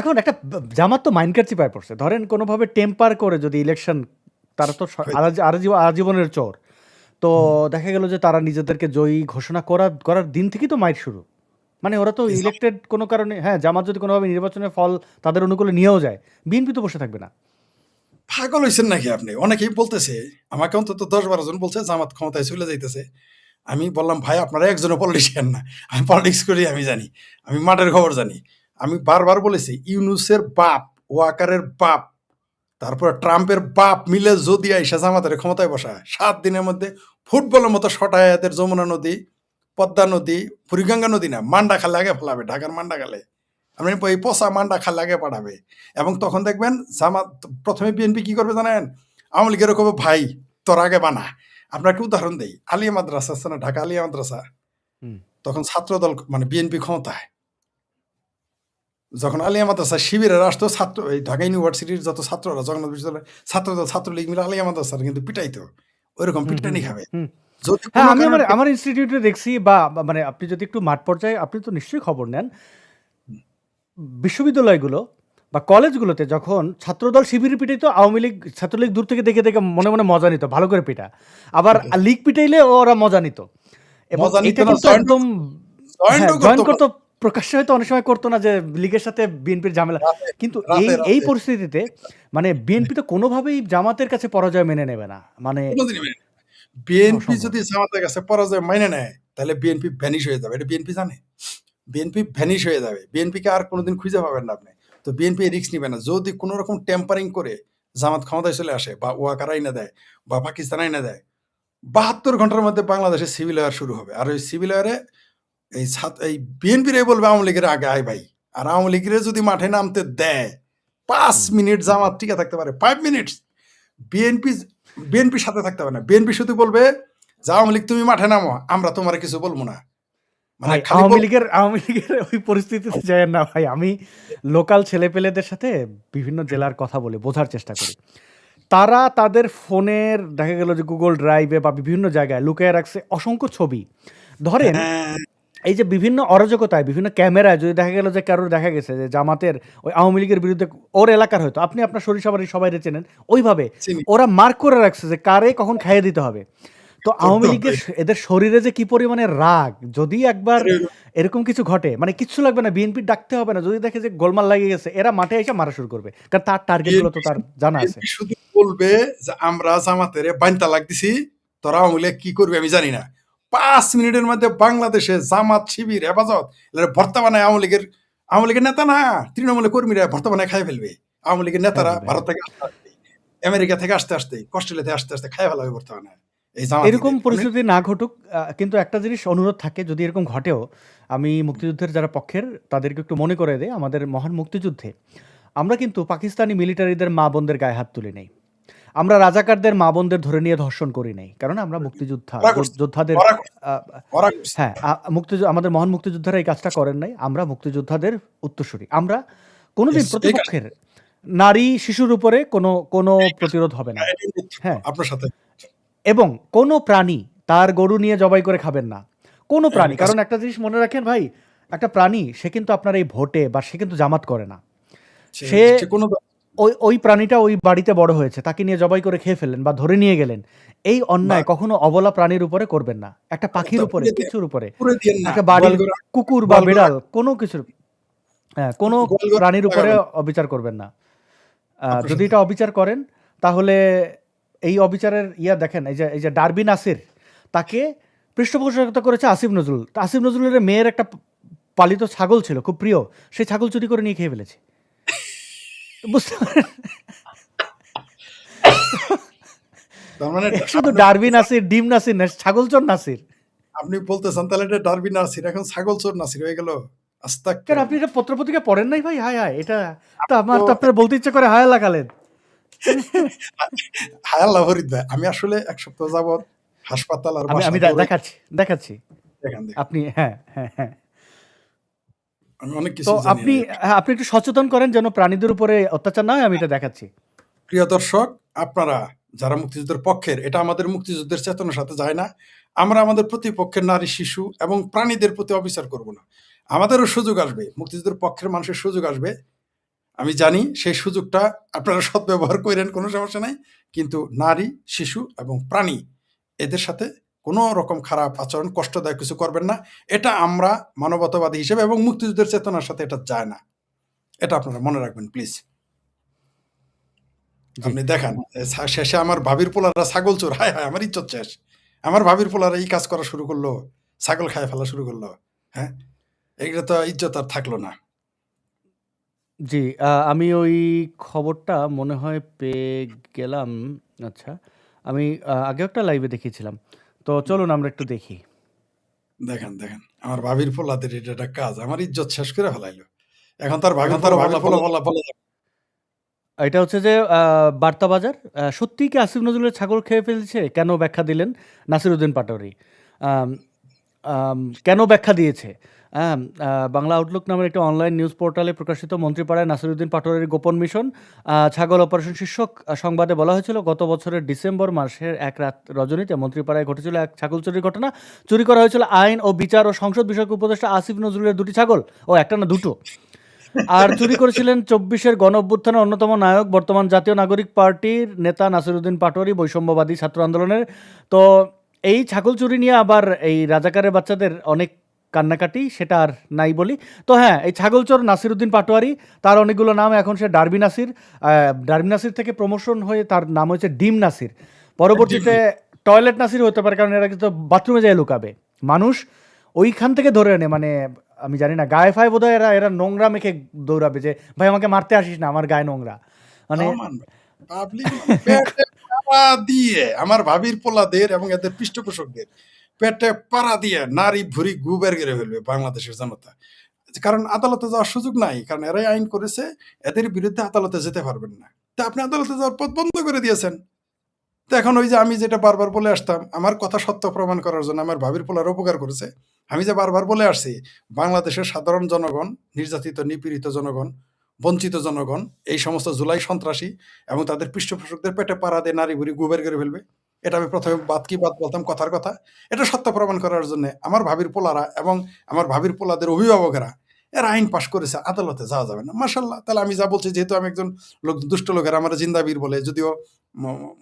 এখন একটা জামাত তো মাইনকার চিপায় পড়ছে, ধরেন কোনোভাবে টেম্পার করে যদি ইলেকশন, তারা তো আজীবনের চোর। তো হুম। দেখা গেল যে তারা নিজেদেরকে জয়ী ঘোষণা করার দিন থেকেই তো মাইর শুরু। মানে ওরা তো এই ইলেক্টেড কোনো কারণে, হ্যাঁ, জামাত যদি কোনোভাবে নির্বাচনের ফল তাদের অনুকূলে নিয়েও যায়, বিএনপি তো বসে থাকবে না। পাগল হইছেন নাকি আপনি? অনেকেই বলতেছে, আমাকে অন্তত ১০-১২ জন বলছে জামাত ক্ষমতায় চলে যাইতেছে। আমি বললাম, ভাই আপনারা একজনও পলিটিশিয়ান না। আমি পলিটিক্স করি, আমি জানি। আমি মাঠের খবর জানি। আমি বারবার বলেছি, ইউনূসের বাপ, ওয়াকারের বাপ, তারপরে ট্রাম্পের বাপ মিলে যদি আইসা জামাতের ক্ষমতায় বসায়, ৭ দিনের মধ্যে ফুটবলের মতো সটায় এদের যমুনা নদী, পদ্মা নদী, বুড়িগঙ্গা নদী না, মান্ডা খালে আগে ফেলাবে, ঢাকার মান্ডা খালে। আপনি এই পচা মান্ডা খালে আগে পাঠাবে। এবং তখন দেখবেন জামাত, প্রথমে বিএনপি কি করবে জানেন? আওয়ামী লীগের কবে, ভাই তোর আগে বানা। আপনার একটা উদাহরণ দেই, আলিয়া মাদ্রাসা আছে না, ঢাকা আলিয়া মাদ্রাসা, হুম। তখন ছাত্রদল মানে বিএনপি ক্ষমতায়। যখন আলিয়া মাদ্রাসা শিবিরের আসতো, ছাত্র এই ঢাকা ইউনিভার্সিটির যত ছাত্ররা, জগন্নাথ বিশ্ববিদ্যালয়ের ছাত্রদল, ছাত্রলীগ মিলে আলিয়া মাদ্রাসার কিন্তু পিটাইতো। ওইরকম হুম, হুম, পিটানি হুম, খাবে। হুম। যদি হ্যাঁ, কোনো আমি কারণে আমার ইনস্টিটিউটে দেখছি, বা মানে আপনি যদি একটু মাঠ পর্যায়ে, আপনি তো নিশ্চয়ই খবর নেন, বিশ্ববিদ্যালয়গুলো বা কলেজগুলোতে যখন ছাত্রদল শিবির পিটাইত, আওয়ামী লীগ ছাত্রলীগ দূর থেকে দেখে দেখে মনে মনে মজা নিত, ভালো করে পিটা। আবার লীগ পিটাইলে ওরা মজা নিত। এবং মজা নিত এটা না, কিন্তু একদম, হ্যাঁ, জয়েন্টও জয়েন করতো করতো, প্রকাশ্যে হয়তো অনেক সময় করতো না, যে লীগের সাথে বিএনপির ঝামেলা। রাতে, কিন্তু এই রাতে, এই রাতে। পরিস্থিতিতে মানে বিএনপি তো কোনোভাবেই জামাতের কাছে পরাজয় মেনে নেবে না, মানে কোনোদিনই মেনে নেবে না। বিএনপি অসম্ভব। যদি জামাতের কাছে পরাজয় মাইনে নেয়, তাহলে বিএনপি ভ্যানিশ হয়ে যাবে। এটা বিএনপি জানে। বিএনপি ভ্যানিশ হয়ে যাবে। বিএনপিকে আর কোনোদিন খুঁজে পাবেন না আপনি। তো বিএনপি রিস্ক নিবে না। যদি কোনো রকম টেম্পারিং করে জামাত ক্ষমতায় চলে আসে, বা ওয়াকার আইনা দেয়, বা পাকিস্তান আইনা দেয়, ৭২ ঘন্টার মধ্যে বাংলাদেশে সিভিল ওয়ার শুরু হবে। আর ওই সিভিল ওয়ারে এই বিএনপিরাই বলবে আওয়ামী লীগের আগে আয় ভাই। আর আওয়ামী লীগের যদি মাঠে নামতে দেয়, ৫ হুম। মিনিট জামাত টিকে থাকতে পারে। ৫ মিনিটস। বিএনপি বিএনপির সাথে থাকতে পারে না। বিএনপি শুধু বলবে যে আওয়ামী লীগ তুমি মাঠে নামো, আমরা তোমার কিছু বলবো না। মানে ভাই খালি আওয়ামী লীগের ওই পরিস্থিতিতে যায়েন না ভাই। আমি লোকাল ছেলেপেলেদের সাথে বিভিন্ন জেলার কথা বলে বোঝার চেষ্টা করি। তারা তাদের ফোনের দেখা গেল যে গুগল ড্রাইভে বা বিভিন্ন জায়গায় লুকিয়ে রাখছে অসংখ্য ছবি। ধরেন হ্যাঁ, এই যে বিভিন্ন অরাজকতায় বিভিন্ন ক্যামেরায় যদি দেখা গেল যে কারোর দেখা গেছে যে জামাতের ওই আওয়ামী লীগের বিরুদ্ধে ওর এলাকার হয়তো আপনি আপনার সরিষাবাড়ির সবাই চেনেন ওইভাবে চিনি। ওরা মার্ক করে রাখছে যে কারে কখন খাইয়ে দিতে হবে। তো আওয়ামী লীগের এদের শরীরে যে কি পরিমাণে রাগ, যদি একবার এরকম কিছু ঘটে মানে কিচ্ছু লাগবে না, বিএনপি ডাকতে হবে না, যদি দেখে যে গোলমাল লাগিয়ে গেছে এরা মাঠে এসে মারা শুরু করবে, কারণ তার টার্গেটগুলো তো তার জানা আছে। বিএনপি শুধু বলবে যে আমরা জামাতের বাইনতা লাগতেছি, তোরা আওয়ামী লীগ কি করবে আমি জানি না। 5 মিনিটের মধ্যে বাংলাদেশে জামাত, শিবির, হেফাজত এরা ভর্তা বানায় আওয়ামী লীগের নেতা না, তৃণমূলের কর্মীরা ভর্তা বানায় খাই ফেলবে। আওয়ামী লীগের নেতারা ভারত থেকে আসতে আসতে, আমেরিকা থেকে আসতে আসতে, অস্ট্রেলিয়া থেকে আসতে আসতে খাই ফেলাবে ভর্তা বানায় এই এরকম জামাতিদের। পরিস্থিতি না ঘটুক, কিন্তু একটা জিনিস অনুরোধ থাকে, যদি এরকম ঘটেও আমি মুক্তিযুদ্ধের যারা পক্ষের তাদেরকে একটু মনে করে দেয়, আমাদের মহান মুক্তিযুদ্ধে আমরা কিন্তু পাকিস্তানি মিলিটারিদের মা বোনদের গায়ে হাত তুলি নাই, আমরা রাজাকারদের মা বোনদের ধরে নিয়ে ধর্ষণ করি নাই, কারণ আমরা ওরা করছে, যোদ্ধাদের ওরা করছে, আহ, ওরা করছে। হ্যাঁ, আমাদের মহান মুক্তিযোদ্ধারা এই কাজটা করেন নাই, আমরা মুক্তিযোদ্ধাদের উত্তরসূরি। আমরা কোনোদিন এই প্রতিপক্ষের নারী শিশুর উপরে কোনো কোনো প্রতিরোধ হবে না। হ্যাঁ, আপনার সাথে এবং কোনো প্রাণী তার গরু নিয়ে জবাই করে খাবেন না, কোনো প্রাণী। কারণ একটা জিনিস মনে রাখেন ভাই, একটা প্রাণী সে কিন্তু আপনার এই ভোটে বা সে কিন্তু জামাত করে না, সে কোনো ওই ওই প্রাণীটা ওই বাড়িতে বড় হয়েছে, তাকে নিয়ে জবাই করে খেয়ে ফেললেন বা ধরে নিয়ে গেলেন, এই অন্যায় কখনো অবলা প্রাণীর উপরে করবেন না, একটা পাখির উপরে, কিছুর উপরে, একটা বাড়ির কুকুর বা বিড়াল, কোনো কিছুর, হ্যাঁ, কোনো প্রাণীর উপরে অবিচার করবেন না। যদি এটা অবিচার করেন তাহলে এই অবিচারের দেখেন, এই যে ডারবি নাসির, তাকে পৃষ্ঠপোষকতা করেছে আসিফ নজরুল। তা আসিফ নজরুলের মেয়ের একটা পালিত ছাগল ছিল খুব প্রিয়, সেই ছাগল চুরি করে নিয়ে খেয়ে ফেলেছে। বুঝতে পারেন, শুধু ডারবি নাসির, ডিম নাসির না, ছাগল চোর নাসির। আপনি বলতেছেন তাহলে এটা ডারবি নাসির এখন ছাগল চোর নাসির হয়ে গেল। কেন আপনি এটা পত্রপত্রিকা পড়েন নাই ভাই? হায় হায়, এটা তো আমার তো আপনার বলতে ইচ্ছে করে হায় লাগালেন। হায় আল্লাহ ফরিদ ভাই, আমি আসলে 1 সপ্তাহ যাবত হাসপাতাল আর আমি দেখাচ্ছি দেখেন আপনি, হ্যাঁ হ্যাঁ হ্যাঁ, আমি অনেক তো কিছু জানি। আপনি একটু সচেতন করেন যেন প্রাণীদের উপরে অত্যাচার না হয়, আমি এটা দেখাচ্ছি। প্রিয় দর্শক, আপনারা যারা মুক্তিযুদ্ধের পক্ষের, এটা আমাদের মুক্তিযুদ্ধের চেতনার সাথে যায় না। আমরা আমাদের প্রতিপক্ষের নারী, শিশু এবং প্রাণীদের প্রতি অবিচার করব না। আমাদেরও সুযোগ আসবে, মুক্তিযুদ্ধের পক্ষের মানুষের সুযোগ আসবে, আমি জানি সেই সুযোগটা আপনারা সদ্ব্যবহার করেন, কোনো সমস্যা নাই। কিন্তু নারী, শিশু এবং প্রাণী এদের সাথে কোনো রকম খারাপ আচরণ, কষ্টদায়ক কিছু করবেন না। এটা আমরা মানবতাবাদী হিসেবে এবং মুক্তিযুদ্ধের চেতনার সাথে এটা যায় না। এটা আপনারা মনে রাখবেন প্লিজ। আপনি দেখান শেষে আমার ভাবির পোলারা ছাগল চোর, হায় হায় আমার ইজ্জত শেষ। আমার ভাবির পোলারা এই কাজ করা শুরু করলো, ছাগল খায় ফেলা শুরু করলো। হ্যাঁ, এইটা তো ইজ্জত আর থাকলো না। জি, আমি ওই খবরটা মনে হয় পেয়ে গেলাম। আচ্ছা, আমি আগে একটা লাইভে দেখিয়েছিলাম, তো চলুন আমরা একটু দেখি। দেখেন আমার ভাবির পোলাদের এটা একটা কাজ, আমার ইজ্জত শেষ করে ফেলাইলো। এখন তার ভাবির পোলা বলা এটা হচ্ছে যে বার্তা বাজার, সত্যিই কি আসিফ নজরুলের ছাগল খেয়ে ফেলছে? কেন ব্যাখ্যা দিলেন নাসিরউদ্দিন পাটোয়ারি? আম, আম, কেন ব্যাখ্যা দিয়েছে? বাংলা আউটলুক নামের একটি অনলাইন নিউজ পোর্টালে প্রকাশিত মন্ত্রীপাড়ায় নাসিরউদ্দিন পাটোয়ারির গোপন মিশন ছাগল অপারেশন শীর্ষক সংবাদে বলা হয়েছিল, গত বছরের ডিসেম্বর মাসের এক রাত রজনীতে মন্ত্রীপাড়ায় ঘটেছিল এক ছাগল চুরির ঘটনা। চুরি করা হয়েছিল আইন ও বিচার ও সংসদ বিষয়ক উপদেষ্টা আসিফ নজরুলের 2টি ছাগল, ও একটা না দুটো। আর চুরি করেছিলেন 24-এর গণ অভ্যুত্থানের অন্যতম নায়ক, বর্তমান জাতীয় নাগরিক পার্টির নেতা নাসিরউদ্দিন পাটোয়ারি, বৈষম্যবাদী ছাত্র আন্দোলনের। তো এই ছাগল চুরি নিয়ে আবার এই রাজাকারের বাচ্চাদের অনেক কান্নাকাটি, সেটা আর নাই বলি। তো হ্যাঁ, এই ছাগল চোর নাসিরউদ্দিন পাটোয়ারি, তার অনেকগুলো নাম, এখন সে ডারবি নাসির। ডারবি নাসির থেকে প্রমোশন হয়ে তার নাম হয়েছে ডিম নাসির, পরবর্তীতে টয়লেট নাসির হতে পারে, কারণ এরা কিন্তু বাথরুমে যায় লুকাবে, মানুষ ওইখান থেকে ধরে এনে, মানে আমি জানি না, গায়ে ফায়ে বোধহয় এরা নোংরা মেখে দৌড়াবে যে ভাই আমাকে মারতে আসিস না, আমার গায়ে নোংরা, মানে দিয়ে আমার ভাবির পোলাদের এবং এদের পৃষ্ঠপোষকদের পেটে পাড়া দিয়ে নারী ভুরি গুবের গেড়ে ফেলবে বাংলাদেশের জনতা। কারণ আদালতে যাওয়ার সুযোগ নাই, কারণ এরাই আইন করেছে, এদের বিরুদ্ধে আদালতে যেতে পারবেন না। তা আপনি আদালতে যাওয়ার পথ বন্ধ করে দিয়েছেন। তো এখন ওই যে আমি যেটা বারবার বলে আসতাম, আমার কথা সত্য প্রমাণ করার জন্য আমার ভাবির পোলার উপকার করেছে। আমি যে বারবার বলে আসছি, বাংলাদেশের সাধারণ জনগণ, নির্যাতিত, নিপীড়িত জনগণ, বঞ্চিত জনগণ, এই সমস্ত জুলাই সন্ত্রাসী এবং তাদের পৃষ্ঠপোষকদের পেটে পাড়া দিয়ে নাড়ি ভুড়ি গু বের করে ফেলবে। এটা আমি প্রথমে বাদ কি বাদ বলতাম কথার কথা। এটা সত্য প্রমাণ করার জন্যে আমার ভাবির পোলারা এবং আমার ভাবির পোলাদের অভিভাবকেরা এরা আইন পাস করেছে, আদালতে যাওয়া যাবে না। মাশাআল্লাহ! তাহলে আমি যা বলছি, যেহেতু আমি একজন লোক, দুষ্ট লোকেরা আমারে জিন্দাবীর বলে, যদিও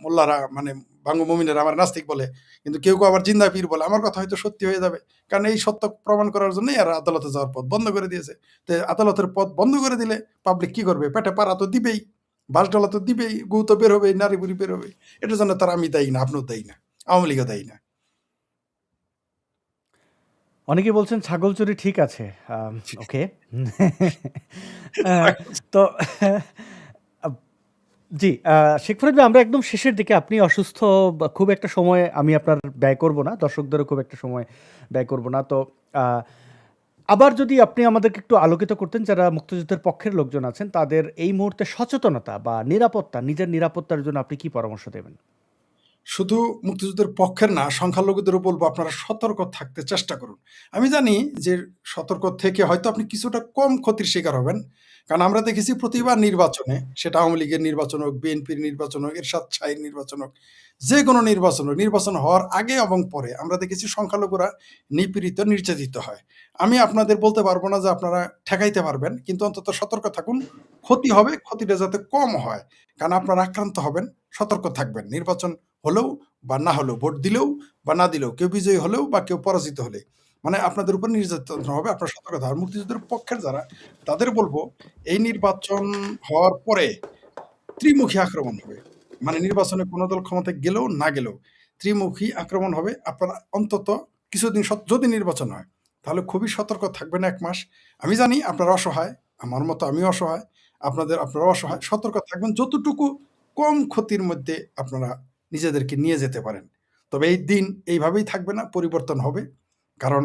মোল্লারা মানে বাঙ্গু মুমিনেরা আমার নাস্তিক বলে, কিন্তু কেউ কেউ আবার জিন্দা পীর বলে। আমার কথা হয়তো সত্যি হয়ে যাবে, কারণ এই সত্য প্রমাণ করার জন্যই এরা আদালতে যাওয়ার পথ বন্ধ করে দিয়েছে। তো আদালতের পথ বন্ধ করে দিলে পাবলিক কি করবে? পেটে পাড়া তো দিবেই, বাস ডলা তো দিবেই, গু তো বের হবেই, নারী বুড়ি বের হবে। এটার জন্য তার আমি দায়ী না, আপনিও দায়ী না, আওয়ামী লীগও দায়ী না। অনেকে বলছেন ছাগল চুরি ঠিক আছে। ওকে। তো আব জি, শেখ ফরিদ ভাই, আমরা একদম শেষের দিকে। আপনি অসুস্থ, বা খুব একটা সময় আমি আপনার ব্যয় করব না। দর্শকদেরও খুব একটা সময় ব্যয় করব না। তো আ আবার যদি আপনি আমাদেরকে একটু আলোকিত করতেন, যারা মুক্তিযুদ্ধের পক্ষের লোকজন আছেন, তাদের এই মুহূর্তে সচেতনতা বা নিরাপত্তা, নিজের নিরাপত্তার জন্য আপনি কি পরামর্শ দেবেন? শুধু মুক্তিযুদ্ধের পক্ষের না, সংখ্যালঘুদেরও বলবো আপনারা সতর্ক থাকতে চেষ্টা করুন। আমি জানি যে সতর্ক থেকে হয়তো আপনি কিছুটা কম ক্ষতির শিকার হবেন। কারণ আমরা দেখেছি প্রতিবার নির্বাচনে, সেটা আওয়ামী লীগের নির্বাচন হোক, বিএনপির নির্বাচন হোক, এরশাদ শাহীর নির্বাচন হোক, যেকোনো নির্বাচন হোক, নির্বাচন হওয়ার আগে এবং পরে আমরা দেখেছি সংখ্যালঘুরা নিপীড়িত, নির্যাতিত হয়। আমি আপনাদের বলতে পারবো না যে আপনারা ঠেকাইতে পারবেন, কিন্তু অন্তত সতর্ক থাকুন। ক্ষতি হবে, ক্ষতিটা যাতে কম হয়। কারণ আপনারা আক্রান্ত হবেন, সতর্ক থাকবেন। নির্বাচন হলেও বা না হলেও, ভোট দিলেও বা না দিলেও, কেউ বিজয়ী হলেও বা কেউ পরাজিত হলে, মানে আপনাদের উপর নির্যাতন হবে, আপনার সতর্কতা। আর মুক্তিযুদ্ধের পক্ষের যারা, তাদের বলবো এই নির্বাচন হওয়ার পরে ত্রিমুখী আক্রমণ হবে। মানে নির্বাচনে কোনো দল ক্ষমতায় গেলেও না গেলেও ত্রিমুখী আক্রমণ হবে। আপনারা অন্তত কিছুদিন যদি নির্বাচন হয়, তাহলে খুবই সতর্ক থাকবেন ১ মাস। আমি জানি আপনারা অসহায়, আমার মতো আমিও অসহায়, আপনারাও অসহায়। সতর্ক থাকবেন যতটুকু কম ক্ষতির মধ্যে আপনারা নিজেদেরকে নিয়ে যেতে পারেন। তবে এই দিন এইভাবেই থাকবে না, পরিবর্তন হবে। কারণ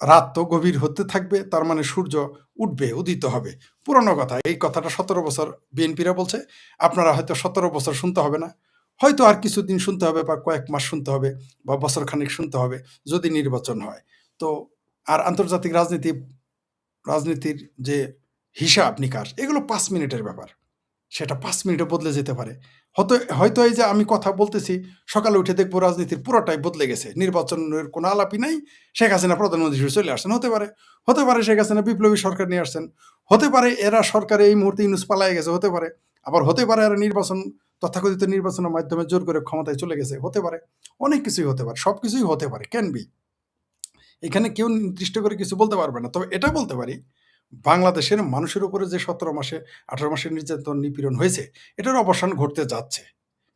রাত তো গভীর হতে থাকবে, তার মানে সূর্য উঠবে, উদিত হবে। পুরনো কথা, এই কথাটা ১৭ বছর বিএনপিরা বলছে। আপনারা হয়তো ১৭ বছর শুনতে হবে না, হয়তো আর কিছুদিন শুনতে হবে বা কয়েক মাস শুনতে হবে বা বছর খানেক শুনতে হবে, যদি নির্বাচন হয়। তো আর আন্তর্জাতিক রাজনীতির যে হিসাব নিকাশ, এগুলো ৫ মিনিটের ব্যাপার। সেটা ৫ মিনিটে বদলে যেতে পারে। হয়তো এই যে আমি কথা বলতেছি, সকালে উঠে দেখবো রাজনীতির পুরোটাই বদলে গেছে। নির্বাচনের কোনো আলাপই নাই। শেখ হাসিনা প্রধানমন্ত্রী হিসেবে চলে আসছেন। হতে পারে। হতে পারে শেখ হাসিনা বিপ্লবী সরকার নিয়ে আসছেন। হতে পারে এরা সরকারে এই মুহূর্তে ইউনূস পালায়ে গেছে, হতে পারে। আবার হতে পারে এরা তথাকথিত নির্বাচনের মাধ্যমে জোর করে ক্ষমতায় চলে গেছে, হতে পারে। অনেক কিছুই হতে পারে। সবকিছুই হতে পারে। Can be. এখানে কেউ নির্দিষ্ট করে কিছু বলতে পারবে না। তবে এটা বলতে পারি, বাংলাদেশের মানুষের উপরে যে ১৭ মাসে, ১৮ মাসের নির্যাতন, নিপীড়ন হয়েছে, এটার অবসান ঘটতে যাচ্ছে।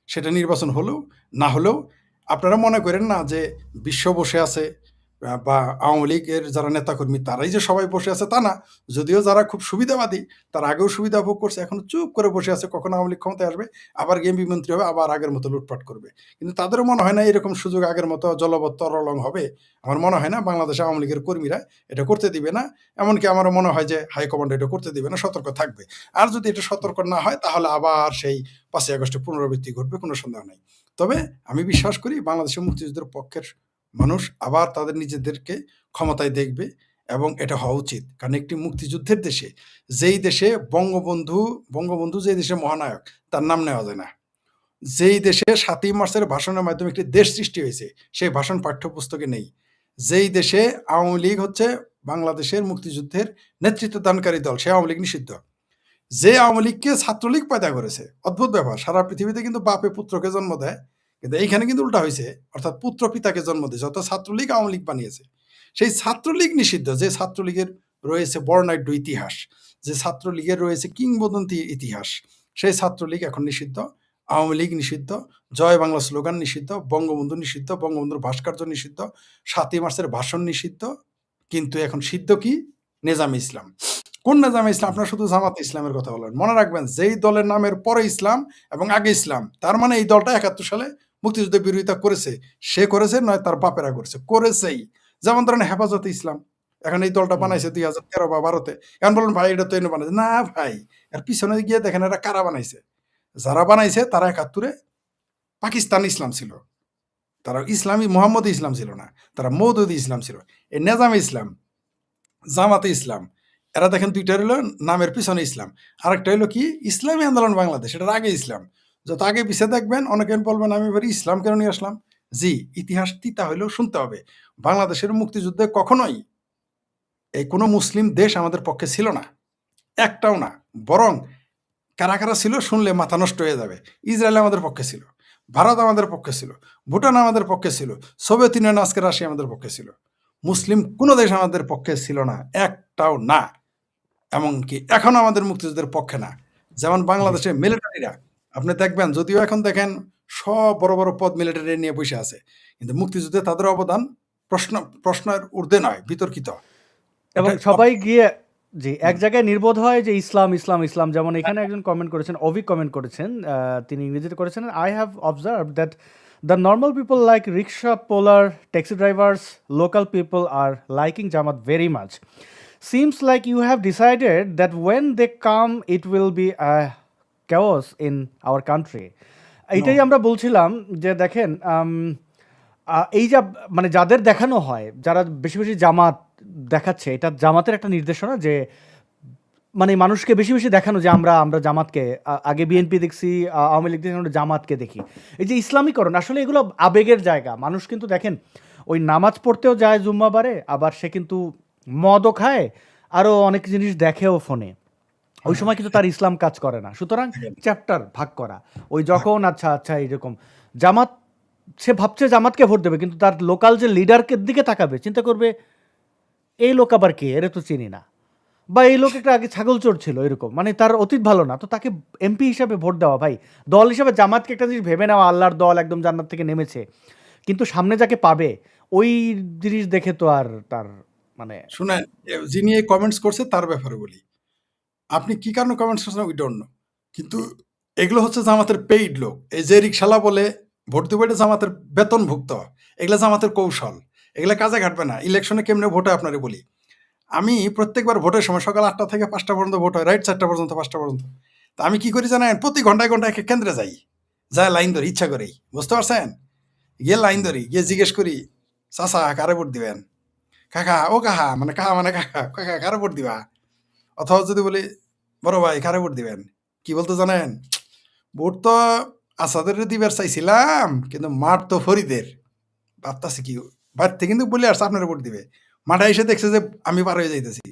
সেটা নির্বাচন হলেও, না হলেও। আপনারা মনে করেন না যে বিশ্ব বসে আছে, বা আওয়ামী লীগের যারা নেতাকর্মী তারাই যে সবাই বসে আছে, তা না। যদিও যারা খুব সুবিধাবাদী, তারা আগেও সুবিধা ভোগ করছে, এখনো চুপ করে বসে আছে, কখন আওয়ামী লীগ ক্ষমতায় আসবে, আবার এমপি মন্ত্রী হবে, আবার আগের মতো লুটপাট করবে। কিন্তু তাদেরও মনে হয় না এরকম সুযোগ আগের মতো জলবৎ তরলং হবে। আমার মনে হয় না বাংলাদেশে আওয়ামী লীগের কর্মীরা এটা করতে দিবে না। এমনকি আমারও মনে হয় যে হাইকমান্ড এটা করতে দিবে না, সতর্ক থাকবে। আর যদি এটা সতর্ক না হয়, তাহলে আবার সেই ৫ই আগস্টের পুনরাবৃত্তি ঘটবে, কোনো সন্দেহ নেই। তবে আমি বিশ্বাস করি বাংলাদেশের মুক্তিযুদ্ধের পক্ষের মানুষ আবার তাদের নিজেদেরকে ক্ষমতায় দেখবে, এবং এটা হওয়া উচিত। কারণ একটি মুক্তিযুদ্ধের দেশে, যেই দেশে বঙ্গবন্ধু যে দেশে মহানায়ক, তার নাম নেওয়া যায় না। যেই দেশে ৭ই মার্চের ভাষণের মাধ্যমে একটি দেশ সৃষ্টি হয়েছে, সেই ভাষণ পাঠ্যপুস্তকে নেই। যেই দেশে আওয়ামী লীগ হচ্ছে বাংলাদেশের মুক্তিযুদ্ধের নেতৃত্ব দানকারী দল, সে আওয়ামী লীগ নিষিদ্ধ। যে আওয়ামী লীগকে ছাত্রলীগ পয়দা করেছে, অদ্ভুত ব্যাপার। সারা পৃথিবীতে কিন্তু বাপে পুত্রকে জন্ম দেয়, কিন্তু এইখানে কিন্তু উল্টা হয়েছে। অর্থাৎ পুত্র পিতাকে জন্ম দিয়েছে, অর্থাৎ ছাত্রলীগ আওয়ামী লীগ বানিয়েছে। সেই ছাত্রলীগ নিষিদ্ধ, যে ছাত্রলীগের রয়েছে বর্ণাঢ্য ইতিহাস, যে ছাত্রলীগের রয়েছে কিংবদন্তি ইতিহাস, সেই ছাত্রলীগ এখন নিষিদ্ধ, আওয়ামী লীগ নিষিদ্ধ, জয় বাংলা স্লোগান নিষিদ্ধ, বঙ্গবন্ধু নিষিদ্ধ, বঙ্গবন্ধুর ভাস্কর্য নিষিদ্ধ, ৭ই মার্চের ভাষণ নিষিদ্ধ। কিন্তু এখন সিদ্ধ কি? নেজামে ইসলাম। কোন নেজামে ইসলাম? আপনারা শুধু জামাতে ইসলামের কথা বলেন। মনে রাখবেন, যেই দলের নামের পরে ইসলাম এবং আগে ইসলাম, তার মানে এই দলটা ৭১ সালে মুক্তিযুদ্ধের বিরোধিতা করেছে। সে করেছে, নয় তার বাপেরা করেছে, করেছেই। যেমন ধরেন হেফাজতে ইসলাম, এখন এই দলটা হুম। বানাইছে ২০১৩ বা ১২-তে। এখন বলেন ভাই এটা তো এনে বানাইছে। না ভাই, এর পিছনে গিয়ে দেখেন এরা কারা বানাইছে। যারা বানাইছে তারা ৭১-এ পাকিস্তান ইসলাম ছিল, তারা ইসলামী মোহাম্মদ ইসলাম ছিল না, তারা মৌদুদি ইসলাম ছিল। এই নেজামে ইসলাম, জামাতে ইসলাম, এরা দেখেন দুইটা হলো নামের পিছনে ইসলাম, আরেকটা হলো কি ইসলামী আন্দোলন বাংলাদেশ, এটার আগে ইসলাম। যত আগে পিছিয়ে দেখবেন অনেকে বলবেন আমি এবার ইসলাম কেন নিয়ে আসলাম। জি, ইতিহাস তিতা হইলেও শুনতে হবে। বাংলাদেশের মুক্তিযুদ্ধে কখনোই এই কোনো মুসলিম দেশ আমাদের পক্ষে ছিল না, একটাও না। বরং কারা কারা ছিল শুনলে মাথা নষ্ট হয়ে যাবে। ইসরায়েল আমাদের পক্ষে ছিল, ভারত আমাদের পক্ষে ছিল, ভুটান আমাদের পক্ষে ছিল, সোভিয়েত ইউনিয়ন আজকে রাশিয়া আমাদের পক্ষে ছিল। মুসলিম কোনো দেশ আমাদের পক্ষে ছিল না, একটাও না। এমনকি এখনো আমাদের মুক্তিযুদ্ধের পক্ষে না। যেমন জি বাংলাদেশের মিলিটারিরা আপনি দেখবেন, যদিও এখন দেখেন সব বড় বড় পদ মিলিটারি নিয়ে বসে আছে, কিন্তু মুক্তিযুদ্ধে তাদের অবদান প্রশ্নের ঊর্ধ্বে নয়, বিতর্কিত। এবং এটা সবাই গিয়ে জি এক হুম, জায়গায় নির্বোধ হয় যে ইসলাম ইসলাম ইসলাম। যেমন এখানে একজন কমেন্ট করেছেন, অভি কমেন্ট করেছেন, তিনি ইংরেজিতে করেছেন, I have observe that the normal people like rickshaw pullers taxi drivers local people are liking Jamaat very much seems like you have decided that when they come it will be a chaos in our country. এইটাই নো আমরা বলছিলাম যে দেখেন এই যে মানে যাদের দেখানো হয়, যারা বেশি বেশি জামাত দেখাচ্ছে, এটা জামাতের একটা নির্দেশনা যে মানে মানুষকে বেশি বেশি দেখানো যে আমরা আমরা জামাতকে আগে বিএনপি দেখছি, আওয়ামী লীগ দেখছি, আমরা জামাতকে দেখি। এই যে ইসলামীকরণ, আসলে এগুলো আবেগের জায়গা। মানুষ কিন্তু দেখেন ওই নামাজ পড়তেও যায় জুম্মাবারে, আবার সে কিন্তু মদও খায়, আরও অনেক জিনিস দেখেও ফোনে। ওই হ্যাঁ, সময় কিন্তু তার ইসলাম কাজ করে না। সুতরাং চ্যাপ্টার ভাগ করা, ওই যখন আচ্ছা আচ্ছা এইরকম জামাত, সে ভাবছে জামাতকে ভোট দেবে, কিন্তু তার লোকাল যে লিডারকে দিকে তাকাবে, চিন্তা করবে এই লোক আবার কে, এরে তো চিনি না, বা এই লোক একটা আগে ছাগল চোর ছিল, এরকম মানে তার অতীত ভালো না, তো তাকে এমপি হিসাবে ভোট দেওয়া। ভাই দল হিসাবে জামাতকে একটা জিনিস ভেবে নেওয়া, আল্লাহর দল একদম জান্নাত থেকে নেমেছে, কিন্তু সামনে যাকে পাবে ওই জিনিস দেখে তো আর তার মানে শুনেন, যিনি এই কমেন্টস করছে তার ব্যাপারে বলি। আপনি কি কারণে কমেন্টস করছেন উই ডোন্ট নো, কিন্তু এগুলো হচ্ছে জামাতের পেইড লোক। এই যে রিক্সালা বলে ভোট দেবো, এটা জামাতের বেতনভুক্ত। এগুলা জামাতের কৌশল, এগুলা কাজে ঘাটবে না। ইলেকশনে কেমনে ভোট হয় আপনারে বলি। আমি প্রত্যেকবার ভোটের সময় সকাল ৮টা থেকে ৫টা পর্যন্ত ভোট হয়, রাইট ৪টা পর্যন্ত ৫টা পর্যন্ত। তা আমি কি করি জানেন, প্রতি ঘন্টায় ঘন্টায় একটা কেন্দ্রে যাই, যায় লাইন ধরি ইচ্ছা করেই, বুঝতে পারছেন? গিয়ে লাইন ধরি, গিয়ে জিজ্ঞেস করি চাচা কারে ভোট দিবেন, কাকা ও কাহা মানে কাহা মানে কাকা, কাকা কারে ভোট দিবা। অথবা যদি বলি বড় ভাই কারে ভোট দিবেন, কি বলতো জানেন, ভোট তো আসাদের দিবার চাইছিলাম, কিন্তু মাঠ তো ফরিদের। ভাবতাছি কি, বাড়িতে কিন্তু বলে আসছে আপনারা ভোট দিবে, মাঠে এসে দেখছে যে আমি পার হয়ে যাইতেছি,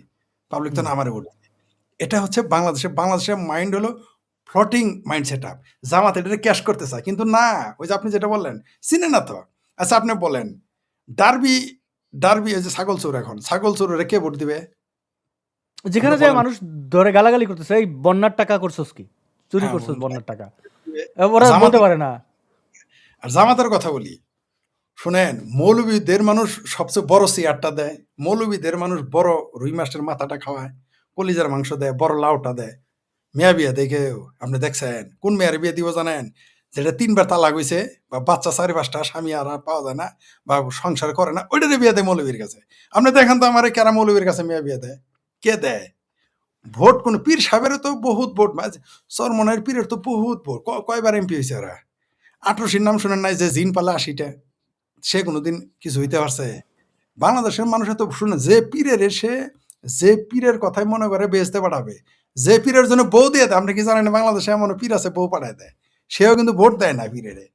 পাবলিক তো হুম, না আমারে ভোট দিবে। এটা হচ্ছে বাংলাদেশের মাইন্ড হলো ফ্লটিং মাইন্ড সেট আপ। জামাত এটা ক্যাশ করতে চায়, কিন্তু না, ওই যে আপনি যেটা বললেন চিনে না তো। আচ্ছা আপনি বলেন, ডার্বি ডার্বি ওই যে ছাগল চোর, এখন ছাগল চোর কে ভোট দিবে? আপনি যেখানে যায় বলেন মানুষ ধরে গালাগালি করতেছে, এই বন্যার টাকা করছস কি, চুরি হ্যাঁ করছস বলুন, বন্যার টাকা, দিবে। ওরা জামাত বলতে পারে না। আর জামাতের কথা বলি, শুনেন, মৌলবীদের মানুষ সবচেয়ে বড় চেয়ারটা দেয়, মৌলবীদের মানুষ বড় রুই মাছের মাথাটা খাওয়ায়, কলিজার মাংস দেয়, বড় লাউটা দেয়। মেয়া বিয়া দেখে আপনি দেখছেন কোন মেয়ের বিয়ে দিব জানেন, যেটা ৩ বার তালাক হইছে, বা বাচ্চা ৪-৫টা, স্বামী আর পাওয়া যায় না, বা সংসার করে না, ওইটারে বিয়ে দেয় মৌলবীর কাছে। আপনি দেখেন তো আমার কেরা মৌলবীর কাছে মেয়া বিয়ে দেয়, কে দেয়? ভোট কোন পীর সাহেবেরও তো বহুত ভোট, চরমনের পীরের তো বহুত ভোট, কয়বার এমপি হয়েছে ওরা। ৮৮ নাম শুনেন নাই, যে জিন পালে ৮০টা, সে কোনোদিন কিছু হইতে পারছে? বাংলাদেশের মানুষের তো শুনে, যে পীরের এসে, যে পীরের কথাই মনে করে বেহেস্তে পাঠাবে, যে পীরের জন্য বউ দিয়ে দেয়। আপনি কি জানেন বাংলাদেশে এমন পীর আছে বউ পাঠায় দেয়? সেও কিন্তু ভোট দেয় না পীরেরে।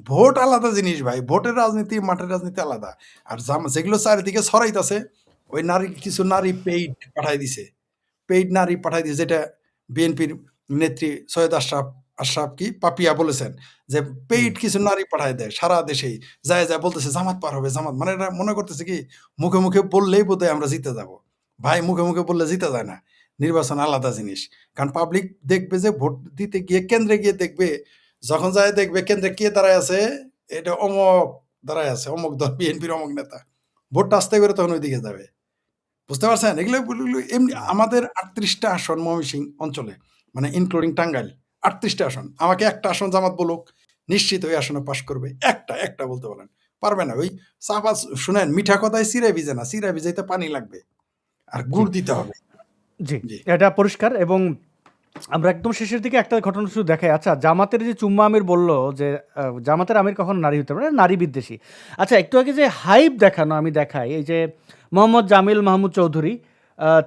ভোট আলাদা জিনিস ভাই, ভোটের রাজনীতি মাঠের রাজনীতি আলাদা। আর যেগুলো চারিদিকে ছড়াইতেছে, ওই নারী, কিছু নারী পেইড পাঠাই দিছে, পেইড নারী পাঠাই দিয়েছে, যেটা বিএনপির নেত্রী সৈয়দ আশরাফ আশরাফ কি পাপিয়া বলেছেন, যে হুম, পেইড কিছু নারী পাঠায় দেয় সারা দেশেই, যায় যায় বলতেছে জামাত পার হবে, জামাত মানে এরা মনে করতেছে কি মুখে মুখে বললেই বোধহয় আমরা জিতে যাব। ভাই মুখে মুখে বললে জিতে যায় না, নির্বাচন আলাদা জিনিস। কারণ পাবলিক দেখবে যে ভোট দিতে গিয়ে কেন্দ্রে গিয়ে দেখবে, যখন যায় দেখবে কেন্দ্রে কে দাঁড়ায় আছে, এটা অমক দাঁড়ায় আছে, অমক দল বিএনপির অমক নেতা, ভোটটা আসতে করে তখন ওইদিকে যাবে। বুঝতে পারছেন? এগুলো এমনি হুম, আমাদের ৩৮টা আসন ময়মনসিংহ অঞ্চলে, মানে ইনক্লুডিং টাঙ্গাইল, ৩৮টা আসন। আমাকে একটা আসন জামাত বলুক, নিশ্চিত ওই আসনে পাস করবে। একটা বলতে বলেন। পারবে না। ওই চাপা, শুনেন মিঠা কথায় চিঁড়া ভিজে না। চিঁড়া ভিজাইতে পানি লাগবে। আর জি গুড় দিতে হবে। জি, জি। এটা পরিষ্কার। এবং আমরা একদম শেষের দিকে একটা ঘটনা শুধু দেখাই। আচ্ছা, জামাতের যে চুম্মা আমির বলল যে জামাতের আমির কখনো নারী হতে পারে না, নারী বিদ্বেষী। আচ্ছা, একটু আগে যে হাইপ দেখানো আমি দেখাই, এই যে মোহাম্মদ জামিল মাহমুদ চৌধুরী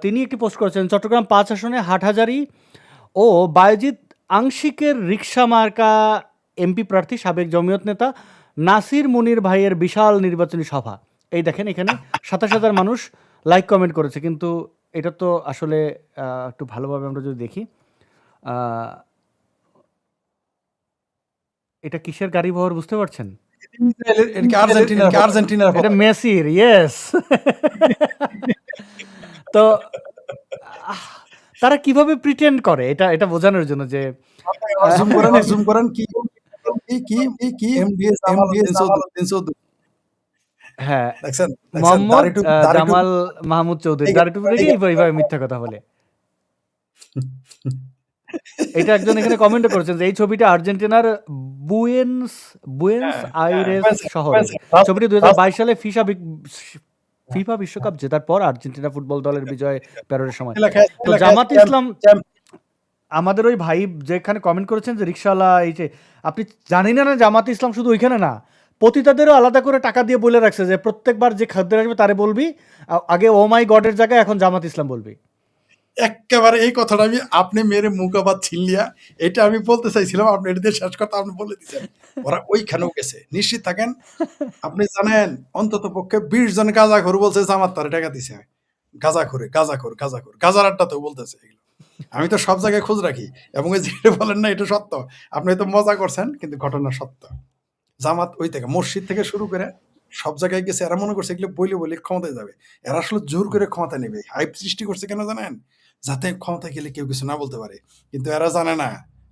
তিনি একটি পোস্ট করেছেন, চট্টগ্রাম ৫ আসনে হাটহাজারী ও বায়েজিদ আংশিকের রিকশা মার্কা এমপি প্রার্থী সাবেক জমিয়ত নেতা নাসির মুনির ভাইয়ের বিশাল নির্বাচনী সভা। এই দেখেন এখানে ২৭,০০০ মানুষ লাইক কমেন্ট করেছে, কিন্তু এটা তো আসলে একটু ভালোভাবে আমরা যদি দেখি, আহ, এটা কিসের গাড়ি বহর বুঝতে পারছেন? এটা কি আর্জেন্টিনার এটা পতাকা? মেসির, ইয়েস। তো আহ, তারা কিভাবে প্রিটেন্ড করে এটা এটা বোঝানোর জন্য যে জুম করেন কি এমডিএস জামালউদ্দিন চৌধুরী হ্যাঁ, দেখছেন দেখছেন মোহাম্মদ দাড়ি টুপি জামাল মাহমুদ চৌধুরী দাড়ি টুপি রেখে এইভাবে মিথ্যা কথা বলে। এটা একজন এখানে কমেন্ট করেছেন যে এই ছবিটা আর্জেন্টিনার বুয়েন্স বুয়েন্স আইরেস শহরে। ছবিটি ২০২২ সালে ফিফা বিশ্বকাপ জেতার পর আর্জেন্টিনা ফুটবল দলের বিজয় প্যারোডের সময়। তো জামাত ইসলাম, আমাদের ওই ভাই যেখানে কমেন্ট করেছেন যে রিকশাওয়ালা, এই যে আপনি জানি না জামাত ইসলাম শুধু ওইখানে না, পতিতাদেরও আলাদা করে টাকা দিয়ে বলে রাখছে যে প্রত্যেকবার যে খাদ্যের আসবে তারে বলবি আগে ও মাই গডের জায়গায় এখন জামাত ইসলাম বলবি। একেবারে এই কথাটা আপনি মেরে মুখ আবার ছিনলিয়া, এটা আমি বলতে চাইছিলাম, আপনি এটা দিয়ে শেষ কথা আপনি বলে দিচ্ছেন। ওরা ওইখানেও গেছে, নিশ্চিত থাকেন। আপনি জানেন অন্তত পক্ষে ২০ জন গাঁজাখোর বলছে জামাত তারে টাকা দিছে। গাঁজাখোর গাঁজার আড্ডাতেও বলতেছে এগুলো। আমি তো সব জায়গায় খোঁজ রাখি, এবং এই যেটা বলেন না এটা সত্য। আপনি হয়তো মজা করছেন, কিন্তু ঘটনা সত্য। জামাত ওই থেকে মসজিদ থেকে শুরু করে সব জায়গায় গেছে। এরা মনে করছে এগুলো বলে ক্ষমতায় যাবে। এরা আসলে জোর করে ক্ষমতা নেবে। হাইপ সৃষ্টি করছে কেন জানেন? যাতে ক্ষমতা গেলে কেউ কিছু না বলতে পারে। কিন্তু এরা জানে না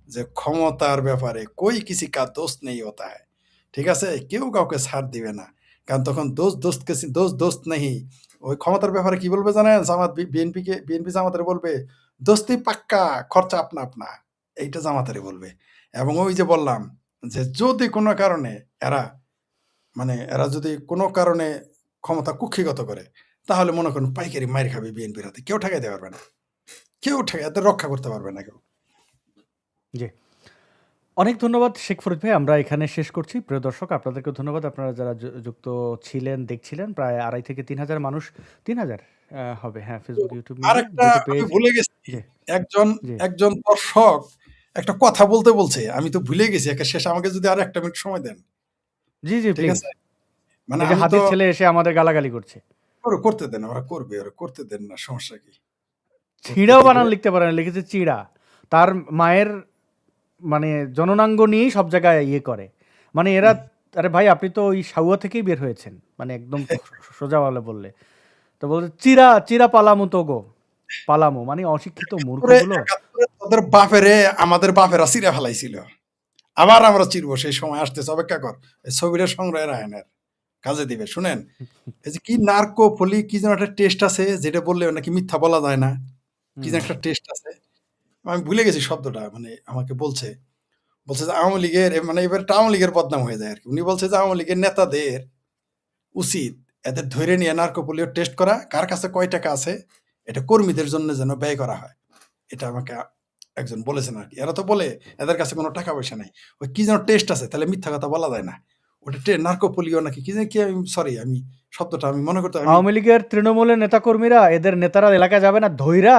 যে ক্ষমতার ব্যাপারে কোই কিসি কা দোস্ত নেই হতা হ্যায়। ঠিক আছে? কেউ কাউকে ছাড় দিবে না। কারণ তখন দোস্ত নেহি। ওই ক্ষমতার ব্যাপারে কি বলবে জানেন? জামাত বিএনপি জামাতের বলবে, দোস্তি পাক্কা, খরচা আপনা আপনা। এইটা জামাতেরে বলবে। এবং ওই যে বললাম যে যদি কোনো কারণে এরা এরা যদি কোনো কারণে ক্ষমতা কুক্ষিগত করে, তাহলে মনে করুন পাইকারি মাইর খাবে বিএনপির হাতে। কেউ ঠেকাইতে পারবে না। কেউ এদের রক্ষা করতে পারবে না কেউ। জি, অনেক ধন্যবাদ শেখ ফরিদ ভাই। আমরা এখানে শেষ করছি। প্রিয় দর্শক, আপনাদেরকে ধন্যবাদ, আপনারা যারা যুক্ত ছিলেন, দেখছিলেন। প্রায় ২,৫০০ থেকে ৩,০০০ মানুষ, ৩,০০০ হবে, হ্যাঁ, ফেসবুক, ইউটিউব মিলিয়ে আরেকটা দুটো আমি পেজ। ভুলে গেছি। জি একজন জি একজন দর্শক একটা কথা বলতে বলছে। আমি তো ভুলে গেছি। একে শেষ আমাকে যদি আর ১ টা মিনিট সময় দেন। জি জি, ঠিক প্লিজ। আছে? এই যে আমি তো হাতির ছেলে এসে আমাদের গালাগালি করছে। করতে দেন। ওরা করবে। ওরা করতে দেন না। সমস্যা কি? করতে চিড়াও দিলে বানান লিখতে পারেন, লিখেছে চিড়া। তার মায়ের মানে জননাঙ্গ নিয়েই সব জায়গায় ইয়ে করে। মানে এরা, আরে ভাই আপনি তো ওই সাউয়া থেকেই বের হয়েছেন, মানে একদম সোজা বললে। তো বলছে চিড়া চিড়া পালামু তো গো, পালামু মানে অশিক্ষিত মূর্খগুলো। ৭১ তোদের বাপেরে আমাদের বাপেরা চিড়া ফেলাইছিল। আবার আমরা চিরবো, সেই সময় আসতেছে, অপেক্ষা কর। এই ছবিটা সংগ্রহের আয়নের কাজে দিবে। শুনেন, এই যে কি নার্কোপলি কি যেন একটা টেস্ট আছে, যেটা বললে নাকি মিথ্যা বলা যায় না। কি যেন একটা টেস্ট আছে। আমি ভুলে গেছি শব্দটা। আমাকে বলছে যে আওয়ামী লীগের এবার আওয়ামী লীগের বদনাম হয়ে যায় আরকি। উনি বলছে যে আওয়ামী লীগের নেতাদের উচিত এদের ধরে নিয়ে নার্কোপলিও টেস্ট করা, কার কাছে কয় টাকা আছে, এটা কর্মীদের জন্য যেন ব্যয় করা হয়। এটা আমাকে একজন বলেছেন আরকি। এরা তো বলে এদের কাছে কোনো টাকা পয়সা নাই। ওই কি যেন টেস্ট আছে, তাহলে মিথ্যা কথা বলা যায় না। ওটা নার্কোপলিও নাকি কি জানি কি, আমি সরি, আমি শব্দটা আমি মনে করতে আওয়ামী লীগের তৃণমূলের নেতাকর্মীরা, এদের নেতারা এলাকায় যাবে না, ধৈরা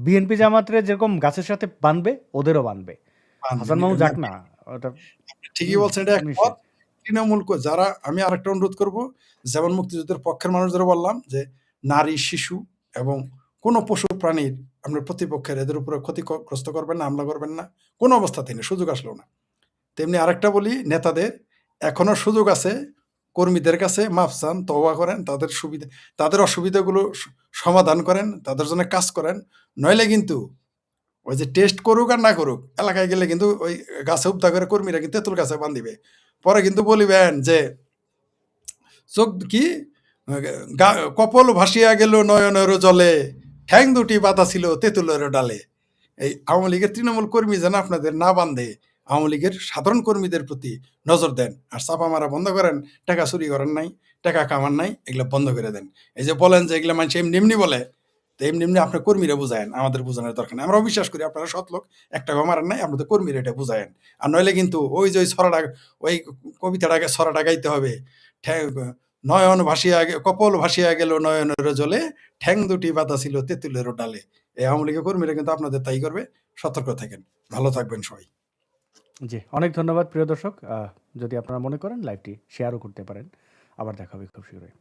বিএনপি জামাতের যেরকম গাছের সাথে বানবে ওদেরও বানবে। হাসান মাহমুদ যাক না, ওটা ঠিকই বলছেন, এটা এক নিশ্চয়। পথ। তৃণমূল যারা, আমি আরেকটা অনুরোধ করব, যেমন মুক্তিযুদ্ধের পক্ষের মানুষদের বললাম যে নারী, শিশু এবং কোনো পশু প্রাণীর আপনার প্রতিপক্ষের এদের উপরে ক্ষতিগ্রস্ত করবেন না, হামলা করবেন না, কোনো অবস্থাতেই না, সুযোগ আসলেও না। তেমনি আরেকটা বলি, নেতাদের এখনো সুযোগ আছে, কর্মীদের কাছে মাফ চান, তওবা করেন, তাদের অসুবিধাগুলো সমাধান করেন, তাদের জন্য কাজ করেন। নইলে কিন্তু ওই যে টেস্ট করুক আর না করুক, এলাকায় গেলে কিন্তু ওই গাছে উপদা করে কর্মীরা কিন্তু তেঁতুল গাছে বান্ধিবে। পরে কিন্তু বলিবেন যে চোখ কি কপল ভাসিয়া গেল নয়নের জলে, ঠ্যাং দুটি বাঁধা ছিল তেঁতুলের ডালে। এই আওয়ামী লীগের তৃণমূল কর্মী যেন আপনাদের না বান্ধে, আওয়ামী লীগের সাধারণ কর্মীদের প্রতি নজর দেন, আর চাপা মারা বন্ধ করেন। টাকা চুরি করেন নাই, টাকা কামান নাই, এগুলো বন্ধ করে দেন। এই যে বলেন যে এগুলো মানুষ এমনি এমনি বলে, তো এমনি এমনি আপনার কর্মীরা বুঝায়েন, আমাদের বোঝানোর দরকার নেই। আমরাও বিশ্বাস করি আপনারা সৎ লোক, এক টাকাও মারেন নাই, আপনাদের কর্মীরা এটা বুঝায়েন। আর নইলে কিন্তু ওই যে ওই ছড়াটা, ওই কবিতাটাকে ছড়াটা গাইতে হবে, নয়ন ভাসিয়া কপল ভাসিয়া গেল নয়নের জলে, ঠ্যাং দুটি বাঁধা ছিল তেঁতুলের ডালে। এই আওয়ামী লীগের কর্মীরা কিন্তু আপনাদের তাই করবে, সতর্ক থাকেন। ভালো থাকবেন সবাই। জি, অনেক ধন্যবাদ প্রিয় দর্শক। যদি আপনারা মনে করেন লাইভটি শেয়ারও করতে পারেন। আবার দেখা হবে খুব শীঘ্রই।